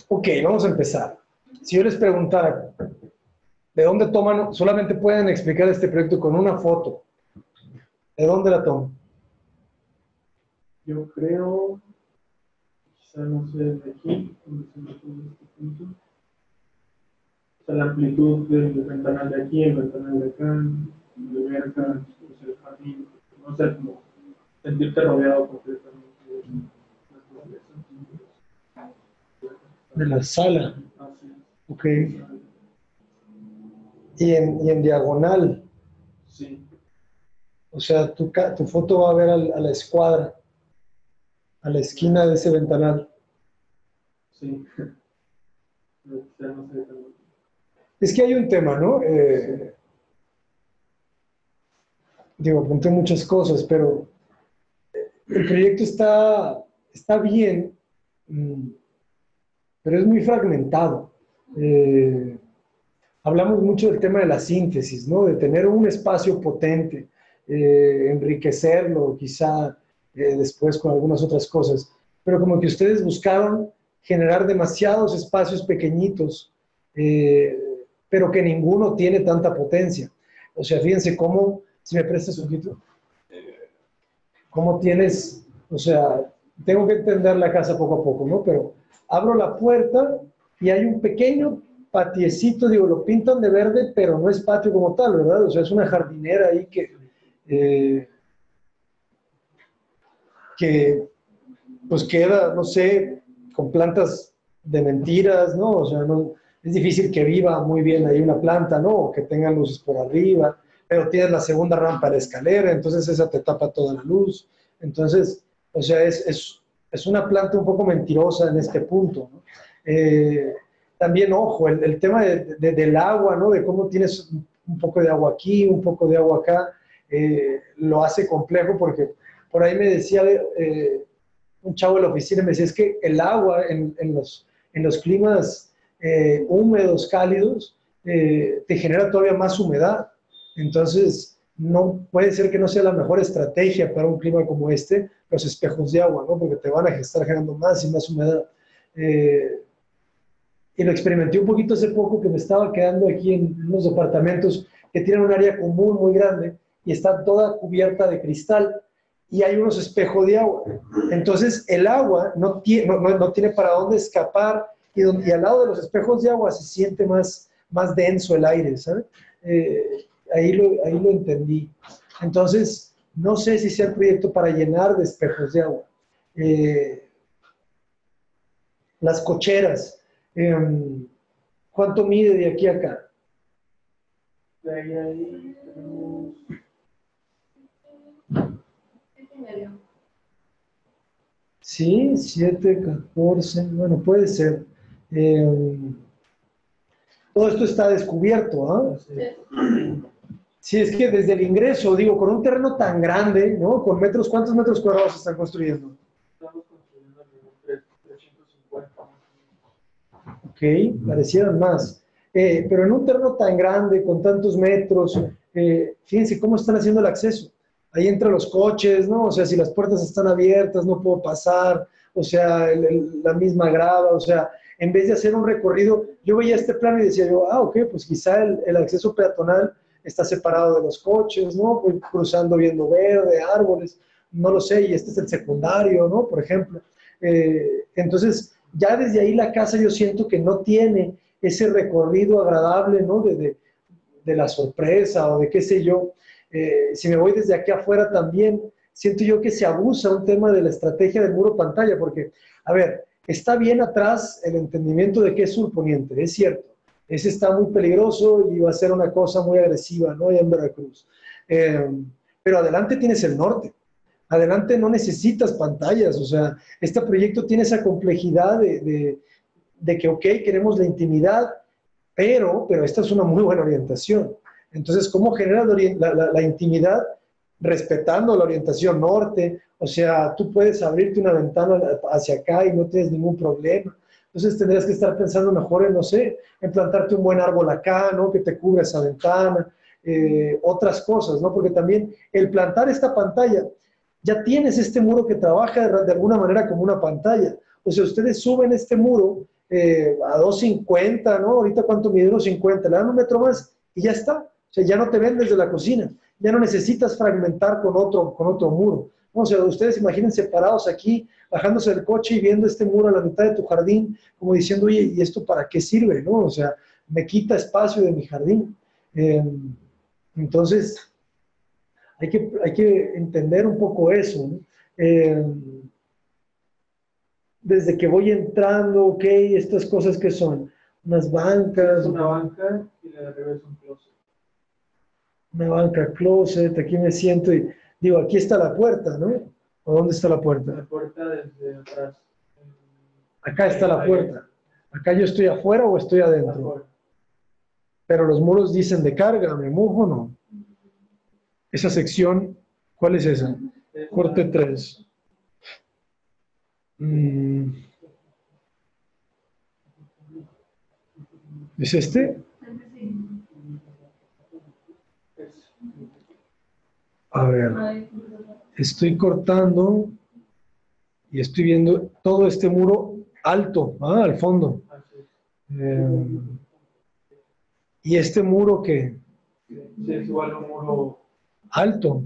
Ok, vamos a empezar. Si yo les preguntara, ¿de dónde toman? Solamente pueden explicar este proyecto con una foto. ¿De dónde la toman? Yo creo, quizá no sé, de aquí, donde se me pone este punto. O sea, la amplitud del ventanal de aquí, el ventanal de acá, de verga, el jardín, no sé, como sentirte rodeado completamente de naturaleza. De la sala. Así es. Ok. Y en diagonal. Sí, O sea, tu foto va a ver a la escuadra, a la esquina de ese ventanal. sí. Pero quizá no sé también. Es que hay un tema, ¿no? Digo, apunté muchas cosas, pero el proyecto está bien, mm, pero es muy fragmentado. Eh, Hablamos mucho del tema de la síntesis, ¿no? De tener un espacio potente, enriquecerlo quizá después con algunas otras cosas, pero como que ustedes buscaron generar demasiados espacios pequeñitos, eh, pero que ninguno tiene tanta potencia. O sea, fíjense cómo, si me prestas un poquito, cómo tienes, o sea, tengo que entender la casa poco a poco, ¿no? Pero abro la puerta y hay un pequeño patiecito, digo, lo pintan de verde, pero no es patio como tal, ¿verdad? O sea, es una jardinera ahí eh, que pues queda, no sé, con plantas de mentiras, ¿no? O sea, no, es difícil que viva muy bien ahí una planta, ¿no? O que tenga luces por arriba, pero tienes la segunda rampa de la escalera, entonces esa te tapa toda la luz. Entonces, o sea, es una planta un poco mentirosa en este punto, ¿no? También, ojo, el tema del agua, ¿no? De cómo tienes un poco de agua aquí, un poco de agua acá, lo hace complejo porque por ahí me decía un chavo de la oficina, me decía, es que el agua en los climas húmedos, cálidos, te genera todavía más humedad. Entonces, no puede ser que no sea la mejor estrategia para un clima como este, los espejos de agua, ¿no? Porque te van a estar generando más y más humedad. Y lo experimenté un poquito hace poco que me estaba quedando aquí en unos departamentos que tienen un área común muy grande y está toda cubierta de cristal y hay unos espejos de agua. Entonces el agua no tiene para dónde escapar y al lado de los espejos de agua se siente más denso el aire, ¿sabes? Ahí lo entendí. Entonces, no sé si sea el proyecto para llenar de espejos de agua. Las cocheras. ¿Cuánto mide de aquí a acá? De ahí tenemos. Sí, 7, 14, bueno, puede ser. Todo esto está descubierto, ¿ah? Sí, es que desde el ingreso, digo, con un terreno tan grande, ¿no? Con metros, ¿cuántos metros cuadrados se están construyendo? Estamos construyendo alrededor de 350. Ok, parecieran más. Pero en un terreno tan grande, con tantos metros, fíjense cómo están haciendo el acceso. Ahí entran los coches, ¿no? O sea, si las puertas están abiertas, no puedo pasar, o sea, la misma grava, o sea, en vez de hacer un recorrido, yo veía este plano y decía yo, ok, pues quizá el acceso peatonal está separado de los coches, ¿no? Voy cruzando viendo verde, árboles, no lo sé, y este es el secundario, ¿no? Por ejemplo. Entonces, ya desde ahí la casa yo siento que no tiene ese recorrido agradable, ¿no? De la sorpresa o de qué sé yo. Si me voy desde aquí afuera también, siento yo que se abusa un tema de la estrategia del muro pantalla, porque, a ver, está bien atrás el entendimiento de que es surponiente, es cierto. Ese está muy peligroso y va a ser una cosa muy agresiva, ¿no? Y en Veracruz. Pero adelante tienes el norte. Adelante no necesitas pantallas, o sea, este proyecto tiene esa complejidad de que, ok, queremos la intimidad, pero esta es una muy buena orientación. Entonces, ¿cómo generas la intimidad respetando la orientación norte? O sea, tú puedes abrirte una ventana hacia acá y no tienes ningún problema. Entonces tendrías que estar pensando mejor en, no sé, en plantarte un buen árbol acá, ¿no? Que te cubra esa ventana, otras cosas, ¿no? Porque también el plantar esta pantalla ya tienes este muro que trabaja de alguna manera como una pantalla. O sea, ustedes suben este muro a 2.50, ¿no? Ahorita cuánto mide 1.50, le dan un metro más y ya está. O sea, ya no te ven desde la cocina, ya no necesitas fragmentar con otro muro. O sea, ustedes imagínense parados aquí, bajándose del coche y viendo este muro a la mitad de tu jardín, como diciendo, oye, ¿y esto para qué sirve? ¿No? O sea, me quita espacio de mi jardín. Entonces, hay que entender un poco eso, ¿no? Desde que voy entrando, ok, estas cosas que son unas bancas. Es una banca y la de arriba es un closet. Una banca closet, aquí me siento y digo, aquí está la puerta, ¿no? ¿O dónde está la puerta? La puerta desde atrás. Acá está la puerta. ¿Acá yo estoy afuera o estoy adentro? Afuera. Pero los muros dicen de carga, ¿me mojo o no? Esa sección, ¿cuál es esa? Corte 3. ¿Es este? A ver, estoy cortando y estoy viendo todo este muro alto, al fondo. Y este muro que Sí, es igual un muro alto,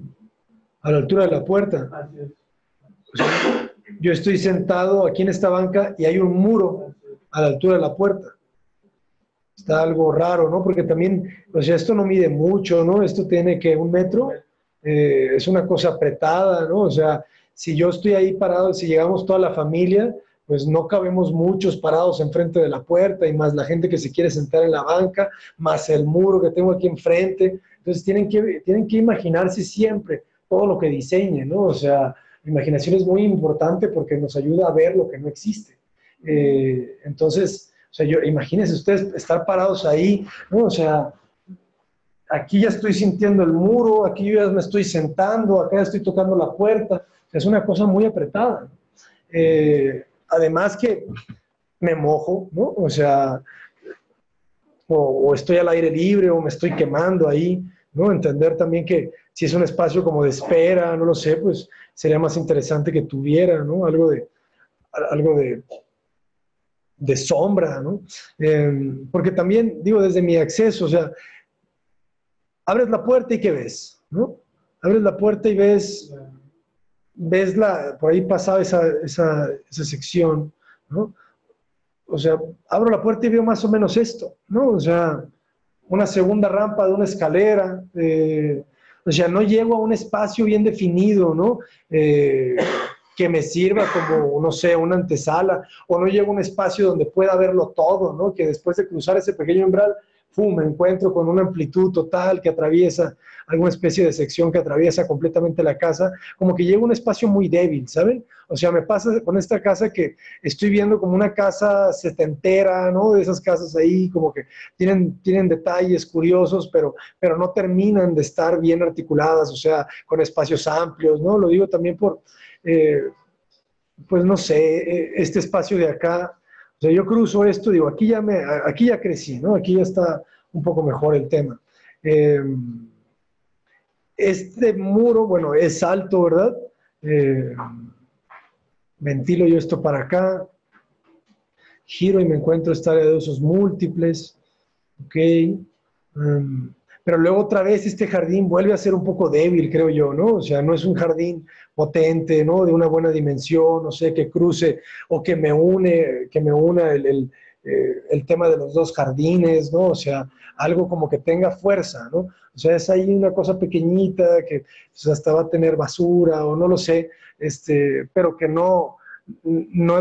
a la altura de la puerta. Así es. O sea, yo estoy sentado aquí en esta banca y hay un muro a la altura de la puerta. Está algo raro, ¿no? Porque también, o sea, esto no mide mucho, ¿no? Esto tiene que 1 metro, es una cosa apretada, ¿no? O sea, si yo estoy ahí parado, si llegamos toda la familia, pues no cabemos muchos parados enfrente de la puerta y más la gente que se quiere sentar en la banca, más el muro que tengo aquí enfrente. Entonces tienen que imaginarse siempre todo lo que diseñen, ¿no? O sea, la imaginación es muy importante porque nos ayuda a ver lo que no existe. Entonces, o sea, imagínense ustedes estar parados ahí, ¿no? O sea, aquí ya estoy sintiendo el muro, aquí yo ya me estoy sentando, acá ya estoy tocando la puerta. Es una cosa muy apretada. Además que me mojo, ¿no? O sea, o estoy al aire libre o me estoy quemando ahí, ¿no? Entender también que si es un espacio como de espera, no lo sé, pues sería más interesante que tuviera, ¿no? Algo de sombra, ¿no? Porque también, digo, desde mi acceso, o sea, abres la puerta y ¿qué ves? ¿No? Abres la puerta y ves por ahí pasaba esa sección, ¿no? O sea, abro la puerta y veo más o menos esto, ¿no? O sea, una segunda rampa de una escalera, o sea, no llego a un espacio bien definido, ¿no? Que me sirva como, no sé, una antesala, o no llego a un espacio donde pueda verlo todo, ¿no? Que después de cruzar ese pequeño umbral, ¡pum!, me encuentro con una amplitud total que atraviesa alguna especie de sección que atraviesa completamente la casa, como que llego a un espacio muy débil, ¿saben? O sea, me pasa con esta casa que estoy viendo como una casa setentera, ¿no? De esas casas ahí como que tienen detalles curiosos, pero no terminan de estar bien articuladas, o sea, con espacios amplios, ¿no? Lo digo también por, pues no sé, este espacio de acá, o sea, yo cruzo esto, digo, aquí ya crecí, ¿no? Aquí ya está un poco mejor el tema. Este muro, bueno, es alto, ¿verdad? Ventilo yo esto para acá, giro y me encuentro esta área de usos múltiples, ok. Pero luego otra vez este jardín vuelve a ser un poco débil, creo yo, ¿no? O sea, no es un jardín potente, ¿no? De una buena dimensión, no sé, que cruce o que me una el tema de los dos jardines, ¿no? O sea, algo como que tenga fuerza, ¿no? O sea, es ahí una cosa pequeñita que pues, hasta va a tener basura o no lo sé, pero que no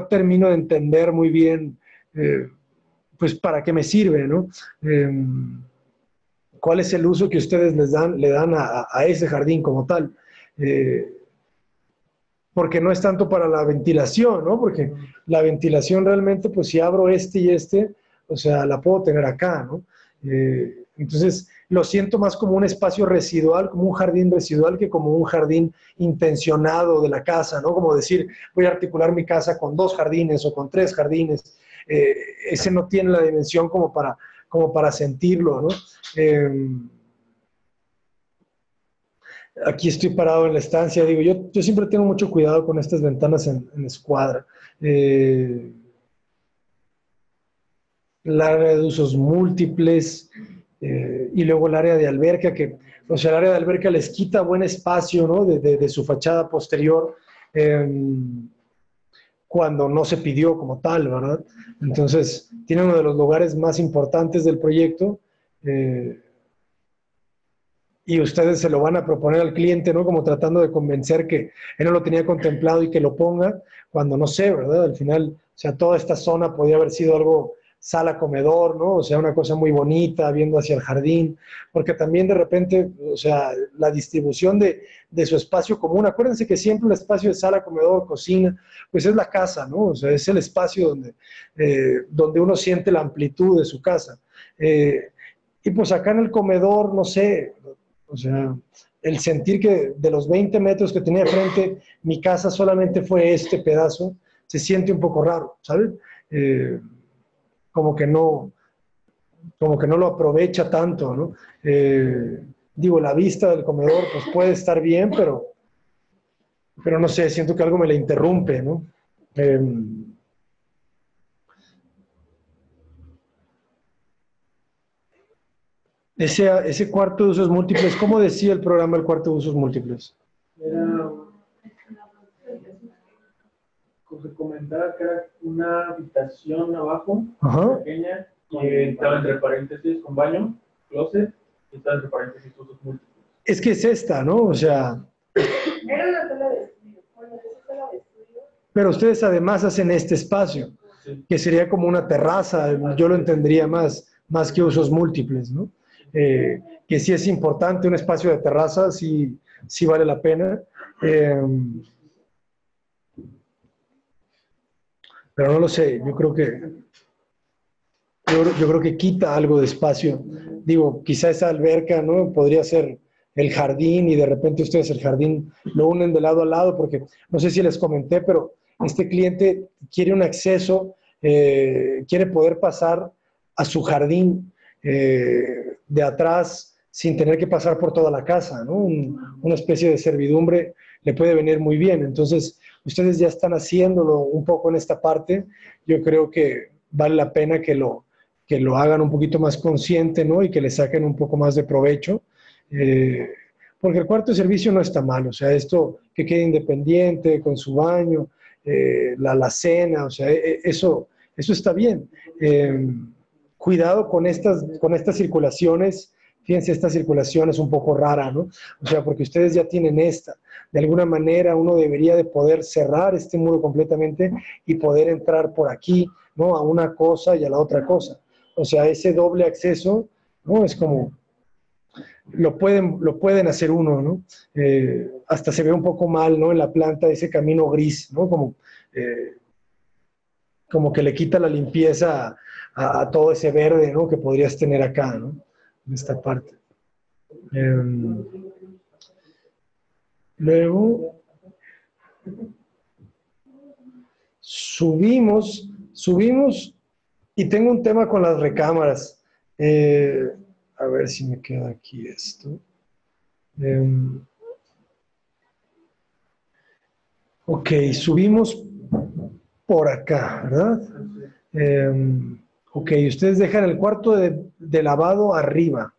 termino de entender muy bien, pues, para qué me sirve, ¿no? ¿Cuál es el uso que ustedes le dan a ese jardín como tal? Porque no es tanto para la ventilación, ¿no? Porque la ventilación realmente, pues si abro este y este, o sea, la puedo tener acá, ¿no? Entonces, lo siento más como un espacio residual, como un jardín residual, que como un jardín intencionado de la casa, ¿no? Como decir, voy a articular mi casa con 2 jardines o con 3 jardines. Ese no tiene la dimensión como para sentirlo, ¿no? aquí estoy parado en la estancia, digo, yo siempre tengo mucho cuidado con estas ventanas en escuadra. Eh, el área de usos múltiples y luego el área de alberca, que, o sea, el área de alberca les quita buen espacio, ¿no? De su fachada posterior eh, cuando no se pidió como tal, ¿verdad? Entonces, tiene uno de los lugares más importantes del proyecto. Y ustedes se lo van a proponer al cliente, ¿no? Como tratando de convencer que él no lo tenía contemplado y que lo ponga, cuando no sé, ¿verdad? Al final, o sea, toda esta zona podía haber sido algo sala-comedor, ¿no? O sea, una cosa muy bonita, viendo hacia el jardín, porque también de repente, o sea, la distribución de su espacio común, acuérdense que siempre el espacio de sala, comedor, cocina, pues es la casa, ¿no? O sea, es el espacio donde uno siente la amplitud de su casa. Y pues acá en el comedor, no sé, o sea, el sentir que de los 20 metros que tenía frente, mi casa solamente fue este pedazo, se siente un poco raro, ¿sabes? Eh, como que no, como que no lo aprovecha tanto, ¿no? Digo, la vista del comedor pues puede estar bien, pero no sé, siento que algo me la interrumpe, ¿no? Eh, ese cuarto de usos múltiples, ¿cómo decía el programa el cuarto de usos múltiples? Era, se comentaba que era una habitación abajo, Ajá. pequeña, que estaba entre paréntesis con baño, closet, y estaba entre paréntesis usos múltiples. Es que es esta, ¿no? O sea, era una sala de estudio. Bueno, esa sala de estudio. pero ustedes además hacen este espacio, Sí. que sería como una terraza, yo lo entendería más que usos múltiples, ¿no? Que sí es importante un espacio de terraza, sí vale la pena. Pero no lo sé, yo creo que quita algo de espacio. Digo, quizá esa alberca, ¿no? Podría ser el jardín y de repente ustedes el jardín lo unen de lado a lado, porque no sé si les comenté, pero este cliente quiere un acceso, quiere poder pasar a su jardín de atrás sin tener que pasar por toda la casa, ¿no? Una especie de servidumbre le puede venir muy bien. Entonces, ustedes ya están haciéndolo un poco en esta parte. Yo creo que vale la pena que lo hagan un poquito más consciente, ¿no? Y que le saquen un poco más de provecho. Porque el cuarto de servicio no está mal, o sea, esto que quede independiente, con su baño, la alacena, o sea, eso está bien. Cuidado con estas circulaciones, fíjense, esta circulación es un poco rara, ¿no? O sea, porque ustedes ya tienen esta. De alguna manera uno debería de poder cerrar este muro completamente y poder entrar por aquí, ¿no? A una cosa y a la otra cosa. O sea, ese doble acceso, ¿no? Es como, lo pueden hacer uno, ¿no? Hasta se ve un poco mal, ¿no? En la planta ese camino gris, ¿no? Eh, como que le quita la limpieza a todo ese verde, ¿no? Que podrías tener acá, ¿no? En esta parte. Luego subimos y tengo un tema con las recámaras. A ver si me queda aquí esto. Ok, subimos por acá, ¿verdad? Ok, ustedes dejan el cuarto de lavado arriba.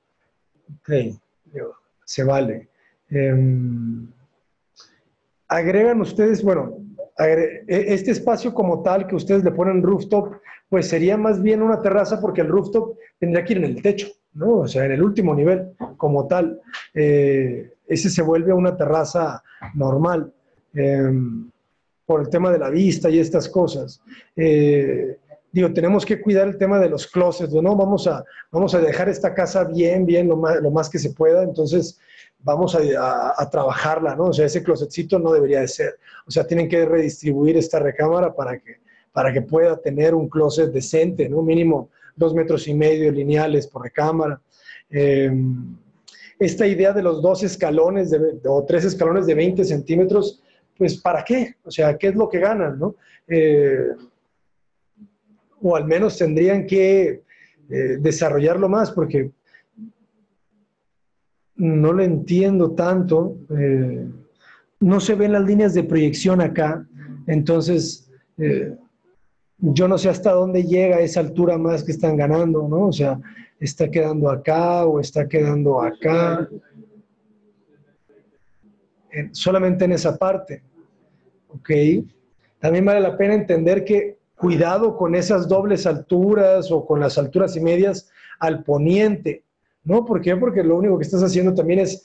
Ok, se vale. Agregan ustedes, bueno, este espacio como tal que ustedes le ponen rooftop, pues sería más bien una terraza porque el rooftop tendría que ir en el techo, ¿no? O sea, en el último nivel como tal. Ese se vuelve una terraza normal por el tema de la vista y estas cosas. Digo, tenemos que cuidar el tema de los closets, ¿no? Vamos a dejar esta casa bien, lo más que se pueda, entonces vamos a trabajarla, ¿no? O sea, ese closetcito no debería de ser. O sea, tienen que redistribuir esta recámara para que pueda tener un closet decente, ¿no? Mínimo 2,5 metros lineales por recámara. Esta idea de los 2 escalones o 3 escalones de 20 centímetros, pues ¿para qué? O sea, ¿qué es lo que ganan, no? O al menos tendrían que desarrollarlo más, porque no lo entiendo tanto. No se ven las líneas de proyección acá, entonces yo no sé hasta dónde llega esa altura más que están ganando, ¿no? O sea, está quedando acá o está quedando acá, solamente en esa parte, ¿ok? También vale la pena entender que cuidado con esas dobles alturas o con las alturas y medias al poniente, ¿no? ¿Por qué? Porque lo único que estás haciendo también es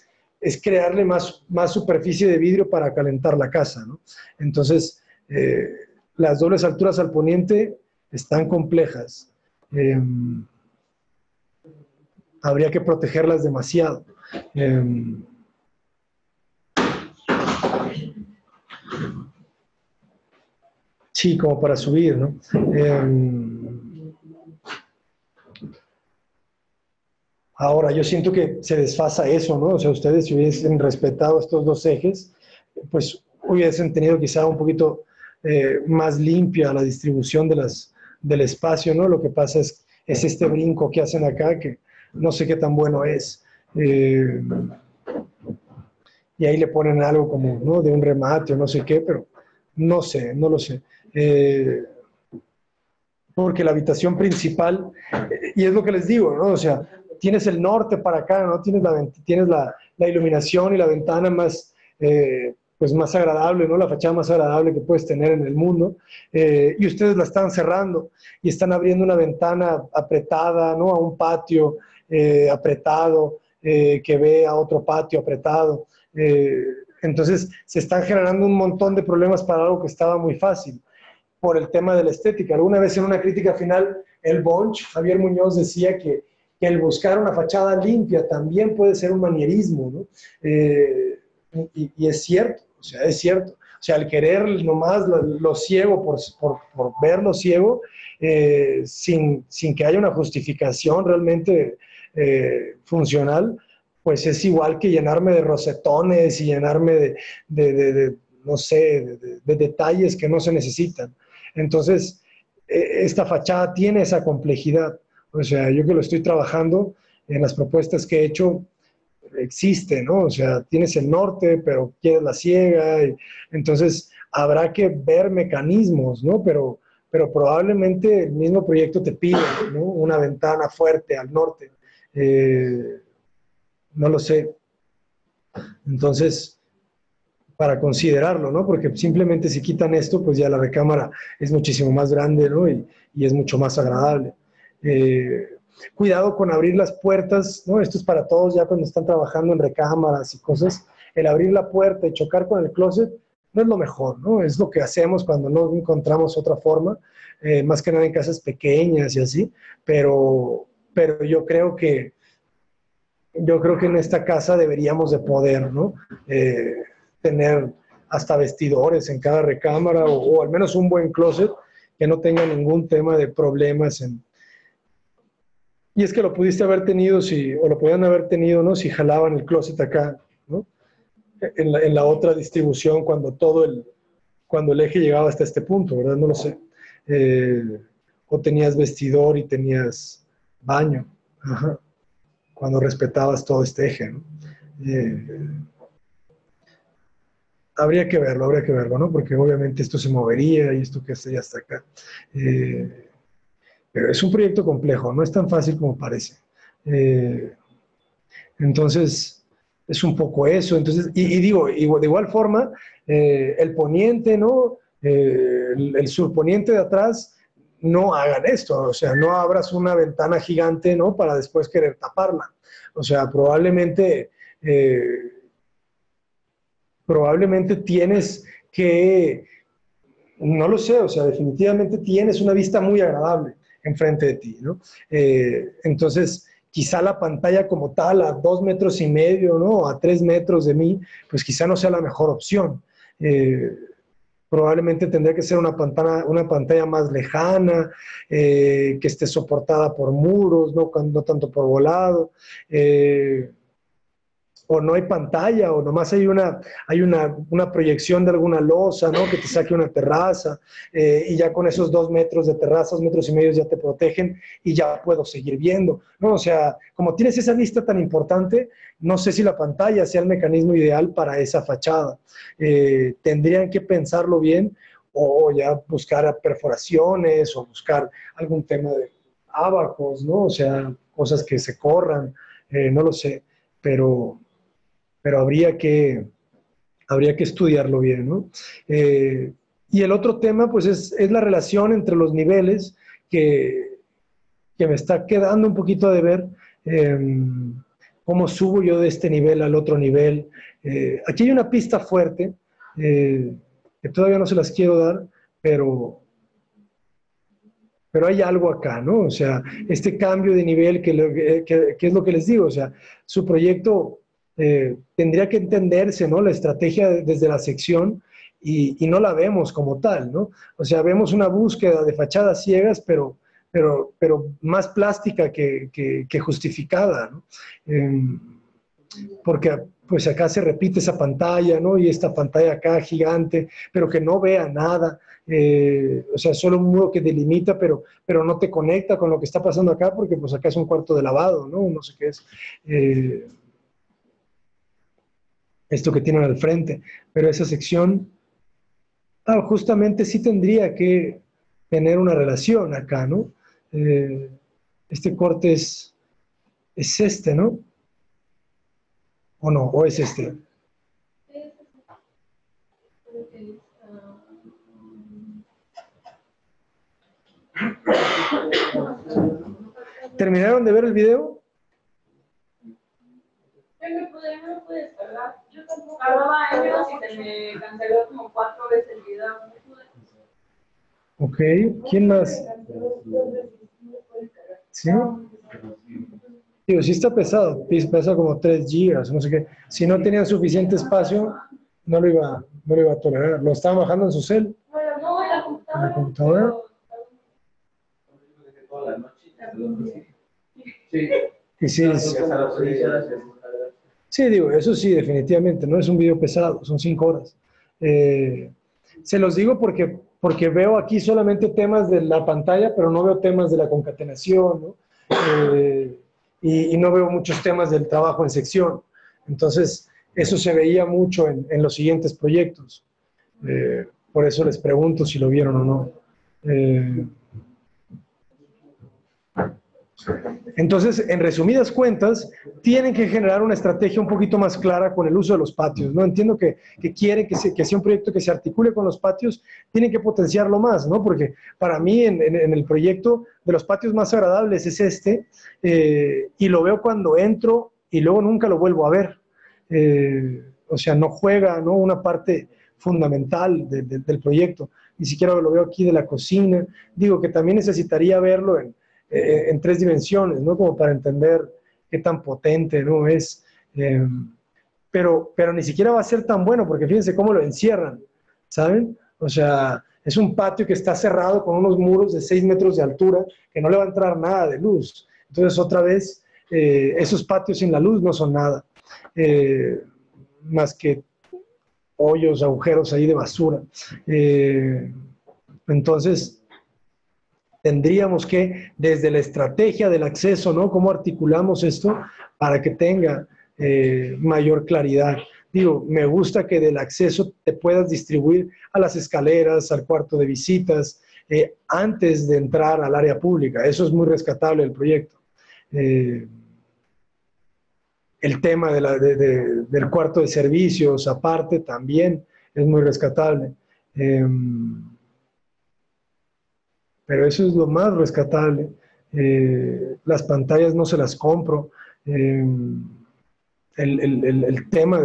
crearle más superficie de vidrio para calentar la casa, ¿no? Entonces, las dobles alturas al poniente están complejas. Habría que protegerlas demasiado. Sí, como para subir, ¿no? Ahora, yo siento que se desfasa eso, ¿no? O sea, ustedes si hubiesen respetado estos dos ejes, pues hubiesen tenido quizá un poquito más limpia la distribución del espacio, ¿no? Lo que pasa es este brinco que hacen acá, que no sé qué tan bueno es. Y ahí le ponen algo como, ¿no? De un remate o no sé qué, pero no sé, no lo sé. Porque la habitación principal, y es lo que les digo, ¿no? O sea, tienes el norte para acá, ¿no? Tienes la iluminación y la ventana más, pues más agradable, ¿no? La fachada más agradable que puedes tener en el mundo, y ustedes la están cerrando y están abriendo una ventana apretada, ¿no? A un patio apretado, que ve a otro patio apretado. Entonces, se están generando un montón de problemas para algo que estaba muy fácil por el tema de la estética. Alguna vez en una crítica final, el Bunch, Javier Muñoz, decía que el buscar una fachada limpia también puede ser un manierismo, ¿no? Y es cierto, o sea, es cierto. O sea, el querer nomás lo ciego por ver lo ciego, sin que haya una justificación realmente funcional, pues es igual que llenarme de rosetones y llenarme no sé, de detalles que no se necesitan. Entonces, esta fachada tiene esa complejidad. O sea, yo que lo estoy trabajando en las propuestas que he hecho, existe, ¿no? O sea, tienes el norte, pero quieres la ciega. Entonces, habrá que ver mecanismos, ¿no? Pero probablemente el mismo proyecto te pide, ¿no? Una ventana fuerte al norte. No lo sé. Entonces, para considerarlo, ¿no? Porque simplemente si quitan esto, pues ya la recámara es muchísimo más grande, ¿no? Y es mucho más agradable. Cuidado con abrir las puertas, ¿no? Esto es para todos ya cuando están trabajando en recámaras y cosas. El abrir la puerta y chocar con el closet no es lo mejor, ¿no? Es lo que hacemos cuando no encontramos otra forma, más que nada en casas pequeñas y así, pero yo creo que en esta casa deberíamos de poder, ¿no? Tener hasta vestidores en cada recámara o al menos un buen closet que no tenga ningún tema de problemas. Y es que lo pudiste haber tenido, o lo podían haber tenido, ¿no? Si jalaban el closet acá, ¿no? En la otra distribución cuando el eje llegaba hasta este punto, ¿verdad? No lo sé. O tenías vestidor y tenías baño. Ajá, cuando respetabas todo este eje, ¿no? Habría que verlo, ¿no? Porque obviamente esto se movería y esto que sería hasta acá. Pero es un proyecto complejo, no es tan fácil como parece. Entonces, es un poco eso. Entonces, y digo, de igual forma, el poniente, ¿no? El surponiente de atrás, no hagan esto, o sea, no abras una ventana gigante, ¿no? Para después querer taparla. O sea, probablemente tienes que, no lo sé, o sea, definitivamente tienes una vista muy agradable enfrente de ti, ¿no? Entonces, quizá la pantalla como tal, a 2,5 metros, ¿no? A 3 metros de mí, pues quizá no sea la mejor opción. Probablemente tendría que ser una pantalla más lejana, que esté soportada por muros, no tanto por volado. o no hay pantalla, o nomás hay una proyección de alguna losa, ¿no? Que te saque una terraza, y ya con esos 2 metros de terraza, 2,5 metros ya te protegen y ya puedo seguir viendo, ¿no? O sea, como tienes esa vista tan importante, no sé si la pantalla sea el mecanismo ideal para esa fachada. Tendrían que pensarlo bien o ya buscar perforaciones o buscar algún tema de ábacos, ¿no? O sea, cosas que se corran, no lo sé, pero habría que estudiarlo bien, ¿no? Y el otro tema, pues, es la relación entre los niveles que me está quedando un poquito de ver. ¿Cómo subo yo de este nivel al otro nivel? Aquí hay una pista fuerte, que todavía no se las quiero dar, pero hay algo acá, ¿no? O sea, este cambio de nivel, que es lo que les digo, o sea, su proyecto tendría que entenderse, ¿no? La estrategia desde la sección y no la vemos como tal, ¿no? O sea, vemos una búsqueda de fachadas ciegas, pero más plástica que justificada, ¿no? Porque pues acá se repite esa pantalla, ¿no? Y esta pantalla acá gigante, pero que no vea nada, o sea, solo un muro que delimita, pero no te conecta con lo que está pasando acá, porque pues acá es un cuarto de lavado, ¿no? No sé qué es. Esto que tienen al frente, pero esa sección, justamente sí tendría que tener una relación acá, ¿no? Este corte es este, ¿no? ¿O no? ¿O es este? ¿Terminaron de ver el video? No me pude descargar. Yo tampoco. Tardaba años y se me canceló como 4 veces el video. No pude. Ok, ¿quién más? ¿Sí? Digo, sí está pesado, pesa como 3 gigas, no sé qué. Si no tenía suficiente espacio, no lo iba a tolerar. ¿Lo estaba bajando en su cel? No, en la computadora. ¿En la computadora? Sí. Y sí, sí, digo, eso sí, definitivamente, no es un video pesado, son 5 horas. Se los digo porque veo aquí solamente temas de la pantalla, pero no veo temas de la concatenación, ¿no? Y no veo muchos temas del trabajo en sección. Entonces, eso se veía mucho en los siguientes proyectos. Por eso les pregunto si lo vieron o no. Entonces, en resumidas cuentas, tienen que generar una estrategia un poquito más clara con el uso de los patios, ¿no? Entiendo que quieren que sea un proyecto que se articule con los patios, tienen que potenciarlo más, ¿no? Porque para mí en el proyecto de los patios más agradables es este, y lo veo cuando entro y luego nunca lo vuelvo a ver. O sea, no juega, ¿no? Una parte fundamental del proyecto. Ni siquiera lo veo aquí de la cocina. Digo que también necesitaría verlo en 3 dimensiones, ¿no? Como para entender qué tan potente, ¿no? Es. Pero ni siquiera va a ser tan bueno, porque fíjense cómo lo encierran, ¿saben? O sea, es un patio que está cerrado con unos muros de 6 metros de altura, que no le va a entrar nada de luz. Entonces, otra vez, esos patios sin la luz no son nada, más que hoyos, agujeros ahí de basura. Entonces, tendríamos que, desde la estrategia del acceso, ¿no? ¿Cómo articulamos esto para que tenga mayor claridad? Digo, me gusta que del acceso te puedas distribuir a las escaleras, al cuarto de visitas, antes de entrar al área pública. Eso es muy rescatable del proyecto. El tema del cuarto de servicios, aparte, también es muy rescatable. Pero eso es lo más rescatable. Las pantallas no se las compro. El tema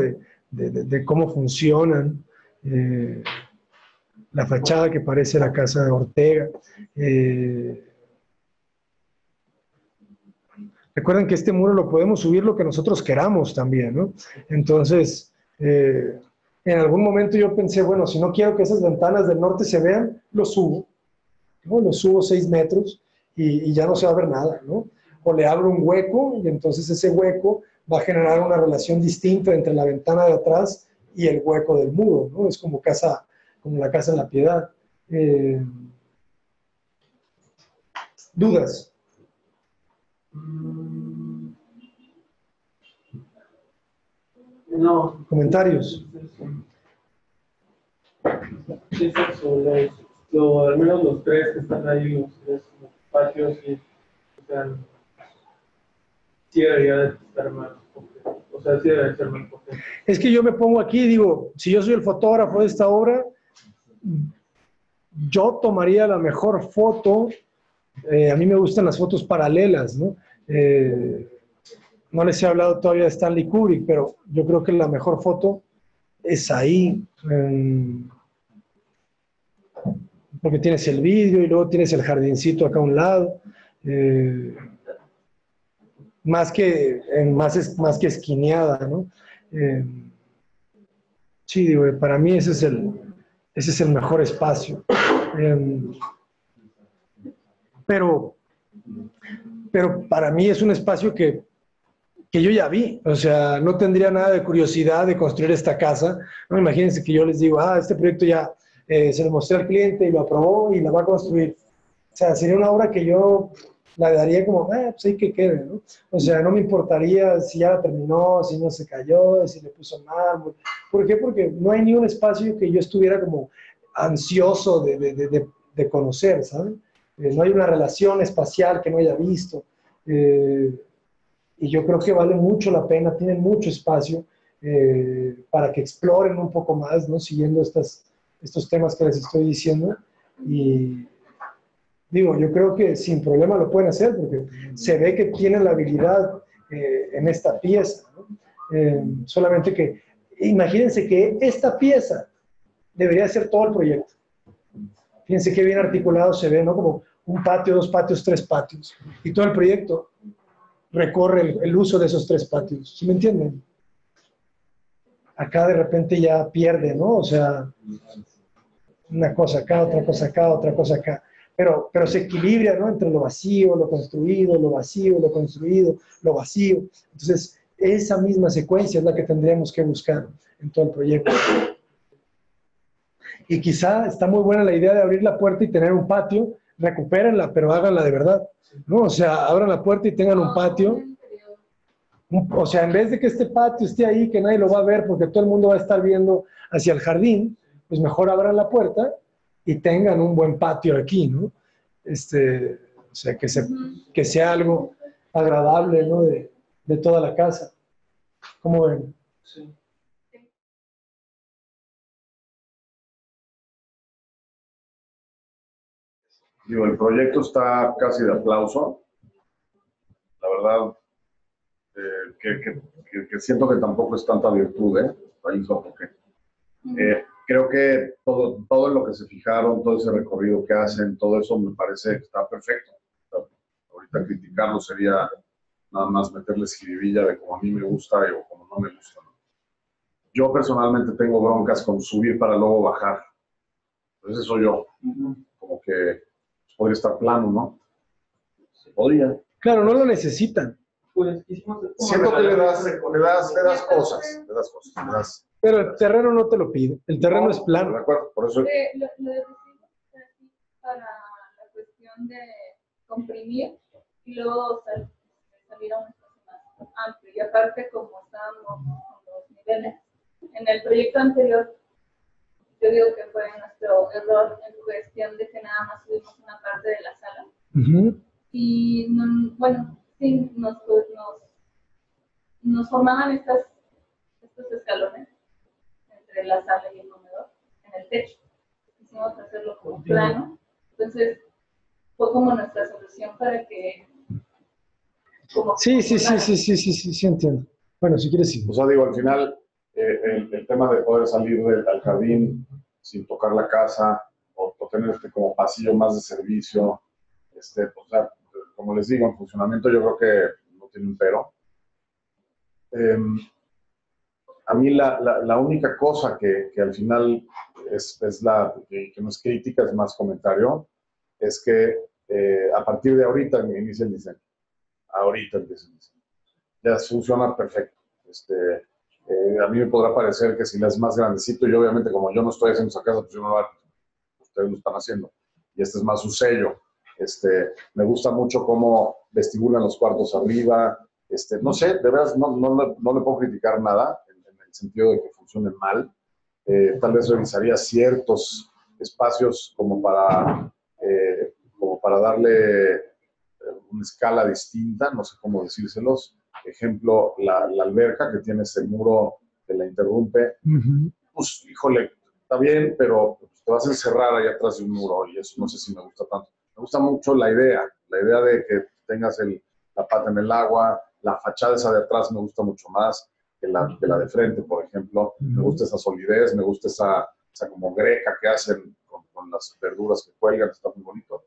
de cómo funcionan, la fachada que parece la casa de Ortega. Recuerden que este muro lo podemos subir lo que nosotros queramos también, ¿no? Entonces, en algún momento yo pensé, bueno, si no quiero que esas ventanas del norte se vean, lo subo, ¿no? Lo subo 6 metros y ya no se va a ver nada, ¿no? O le abro un hueco y entonces ese hueco va a generar una relación distinta entre la ventana de atrás y el hueco del muro, ¿no? Es como la casa en la Piedad. ¿Dudas? No. ¿Comentarios? Sí, es eso, al menos los tres que están ahí, los tres patios, sí, o sea, sí debería de estar más potente. O sea, sí debería ser más potente. Es que yo me pongo aquí y digo, si yo soy el fotógrafo de esta obra, yo tomaría la mejor foto. A mí me gustan las fotos paralelas, ¿no? No les he hablado todavía de Stanley Kubrick, pero yo creo que la mejor foto es ahí, porque tienes el vidrio y luego tienes el jardincito acá a un lado, más que esquineada, ¿no? Sí, digo, para mí ese es el mejor espacio. Pero para mí es un espacio que yo ya vi, o sea, no tendría nada de curiosidad de construir esta casa. No, imagínense que yo les digo, este proyecto ya se lo mostré al cliente y lo aprobó y la va a construir. O sea, sería una obra que yo la daría como, pues ahí que quede, ¿no? O sea, no me importaría si ya la terminó, si no se cayó, si le puso mármol. ¿Por qué? Porque no hay ni un espacio que yo estuviera como ansioso de conocer, ¿saben? No hay una relación espacial que no haya visto. Y yo creo que vale mucho la pena, tienen mucho espacio para que exploren un poco más, ¿no? Siguiendo estos temas que les estoy diciendo. Y digo, yo creo que sin problema lo pueden hacer porque se ve que tienen la habilidad en esta pieza, ¿no? Solamente que imagínense que esta pieza debería ser todo el proyecto. Fíjense qué bien articulado se ve, ¿no? Como un patio, dos patios, tres patios. Y todo el proyecto recorre el uso de esos tres patios. ¿Sí me entienden? Acá de repente ya pierde, ¿no? O sea, una cosa acá, otra cosa acá, otra cosa acá. Pero se equilibra, ¿no? Entre lo vacío, lo construido, lo vacío, lo construido, lo vacío. Entonces, esa misma secuencia es la que tendríamos que buscar en todo el proyecto. Y quizá está muy buena la idea de abrir la puerta y tener un patio, recupérenla, pero háganla de verdad, ¿no? O sea, abran la puerta y tengan un patio. O sea, en vez de que este patio esté ahí, que nadie lo va a ver porque todo el mundo va a estar viendo hacia el jardín, pues mejor abran la puerta y tengan un buen patio aquí, ¿no? O sea, que sea algo agradable, ¿no? De toda la casa. ¿Cómo ven? Sí. Digo, el proyecto está casi de aplauso. La verdad, que siento que tampoco es tanta virtud, ¿eh? Ahí les va por qué. Creo que todo en lo que se fijaron, todo ese recorrido que hacen, todo eso me parece que está perfecto. Ahorita criticarlo sería nada más meterles jiribilla de como a mí me gusta o como no me gusta, ¿no? Yo personalmente tengo broncas con subir para luego bajar. Entonces soy yo. Como que podría estar plano, ¿no? Se podría. Claro, no lo necesitan. Pues, Siento que le das cosas. Pero el terreno no te lo pide. El terreno es plano. De acuerdo, por eso. Lo decimos así para la cuestión de comprimir y luego salir a un espacio más amplio. Y aparte, como estábamos con los niveles, en el proyecto anterior, yo digo que fue nuestro error en cuestión de que nada más subimos una parte de la sala. Y bueno, sí, nos formaban estos escalones entre la sala y el comedor, en el techo. Quisimos hacerlo como plano. Entonces, fue como nuestra solución para que... Sí, entiendo. Bueno, si quieres, sí. O sea, digo, al final, el tema de poder salir al jardín sin tocar la casa o tener como pasillo más de servicio, o sea, como les digo, en funcionamiento yo creo que no tiene un pero. A mí la única cosa que al final es que no es crítica, es más comentario, es que a partir de ahorita inicia el diseño. Ahorita empieza el diseño. ya funciona perfecto. A mí me podrá parecer que si la es más grandecito, y obviamente como yo no estoy haciendo esa casa, pues yo no lo ustedes lo están haciendo. Y este es más su sello. Me gusta mucho cómo vestibulan los cuartos arriba. No sé, de verdad no le puedo criticar nada en el sentido de que funcionen mal. Tal vez revisaría ciertos espacios como para darle una escala distinta, no sé cómo decírselos. Ejemplo, la alberca que tiene ese muro que la interrumpe. Pues, híjole, está bien, pero te vas a encerrar allá atrás de un muro y eso no sé si me gusta tanto. Me gusta mucho la idea de que tengas la pata en el agua, la fachada esa de atrás me gusta mucho más que la de frente, por ejemplo. Me gusta esa solidez, me gusta esa como greca que hacen con las verduras que cuelgan, está muy bonito.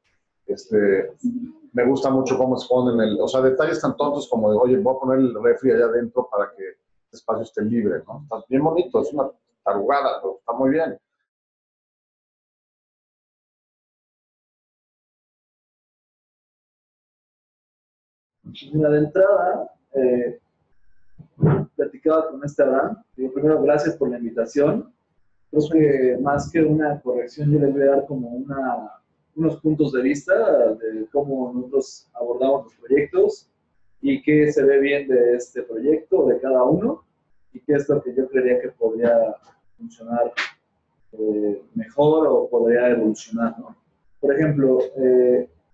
Me gusta mucho cómo esconden o sea, detalles tan tontos como de, oye, voy a poner el refri allá adentro para que el espacio esté libre, ¿no? Está bien bonito, es una tarugada, pero está muy bien. Mira, de entrada, platicaba con Abraham. Digo, primero, gracias por la invitación. Creo que más que una corrección, yo les voy a dar como unos puntos de vista de cómo nosotros abordamos los proyectos y qué se ve bien de este proyecto, de cada uno, y qué es lo que yo creería que podría funcionar mejor o podría evolucionar, ¿no? Por ejemplo,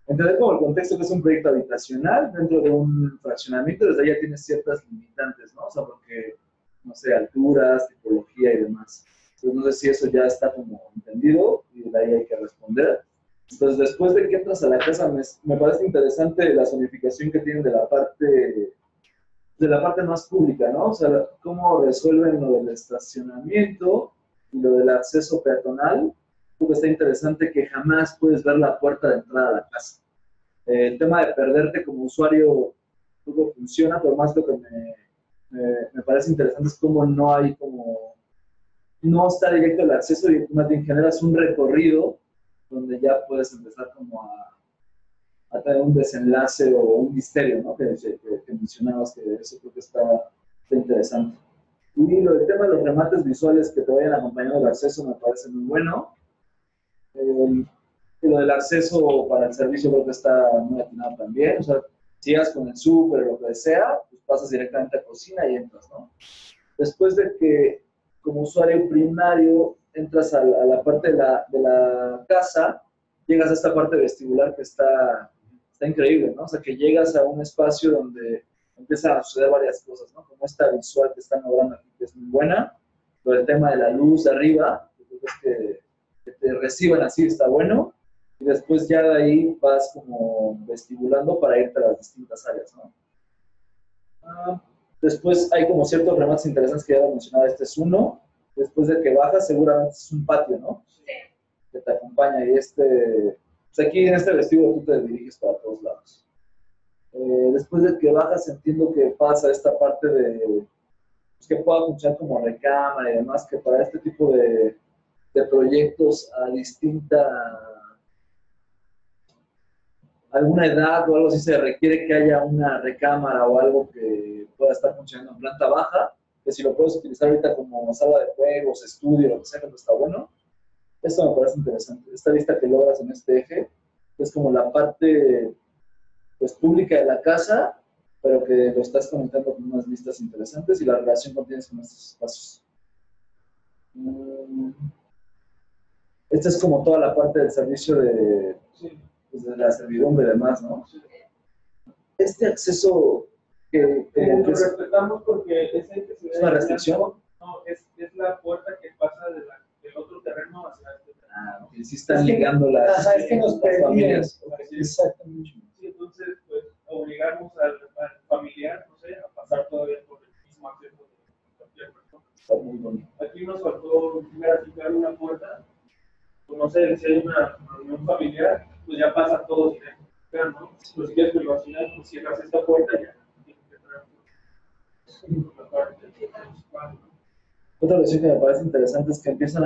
entender como el contexto que es un proyecto habitacional dentro de un fraccionamiento, desde ahí ya tienes ciertas limitantes, ¿no? O sea, porque, no sé, alturas, tipología y demás. Entonces, no sé si eso ya está como entendido y de ahí hay que responder. Entonces, después de que entras a la casa, me parece interesante la zonificación que tienen de la parte más pública, ¿no? O sea, cómo resuelven lo del estacionamiento y lo del acceso peatonal. Porque está interesante que jamás puedes ver la puerta de entrada a la casa. El tema de perderte como usuario, todo funciona, pero más lo que me parece interesante es cómo no está directo el acceso y más bien generas un recorrido donde ya puedes empezar como a tener un desenlace o un misterio, ¿no? Que mencionabas, que eso creo que está interesante. Y lo del tema de los remates visuales que te vayan acompañando del acceso me parece muy bueno. Y lo del acceso para el servicio creo que está muy atinado también. O sea, si llegas con el súper o lo que sea, pues pasas directamente a cocina y entras, ¿no? Después de que como usuario primario entras a la parte de la casa, llegas a esta parte vestibular que está increíble, ¿no? O sea, que llegas a un espacio donde empiezan a suceder varias cosas, ¿no? Como esta visual que están logrando aquí, que es muy buena. Pero el tema de la luz de arriba, yo creo que te reciban así está bueno. Y después ya de ahí vas como vestibulando para irte a las distintas áreas, ¿no? Después hay como ciertos remates interesantes que ya lo mencionaba, este es uno. Después de que bajas, seguramente es un patio, ¿no? Sí. Que te acompaña. Y pues aquí en este vestíbulo tú te diriges para todos lados. Después de que bajas, entiendo que pasa esta parte de pues, que pueda funcionar como recámara y demás, que para este tipo de proyectos a alguna edad o algo así se requiere que haya una recámara o algo que pueda estar funcionando en planta baja, que si lo puedes utilizar ahorita como sala de juegos, estudio, lo que sea, que no está bueno. Esto me parece interesante. Esta vista que logras en este eje es como la parte pues, pública de la casa, pero que lo estás conectando con unas vistas interesantes y la relación que tienes con estos espacios. Esta es como toda la parte del servicio pues, de la servidumbre y demás, ¿no? Este acceso que lo respetamos porque es una restricción. No, es la puerta que pasa del otro terreno hacia este terreno. Y sí están ligando las familias. Exactamente. Sí, entonces, pues, obligamos al familiar, no sé, a pasar todavía por el mismo acceso de cualquier persona. Está muy bonito. Aquí nos faltó graficar una puerta. Pues, no sé, si hay una reunión familiar, pues ya pasa todo directo, ¿no? Pero si quieres privacidad, pues cierras esta puerta y ya tienes que entrar por la parte principal. Otra cuestión que me parece interesante es que empiezan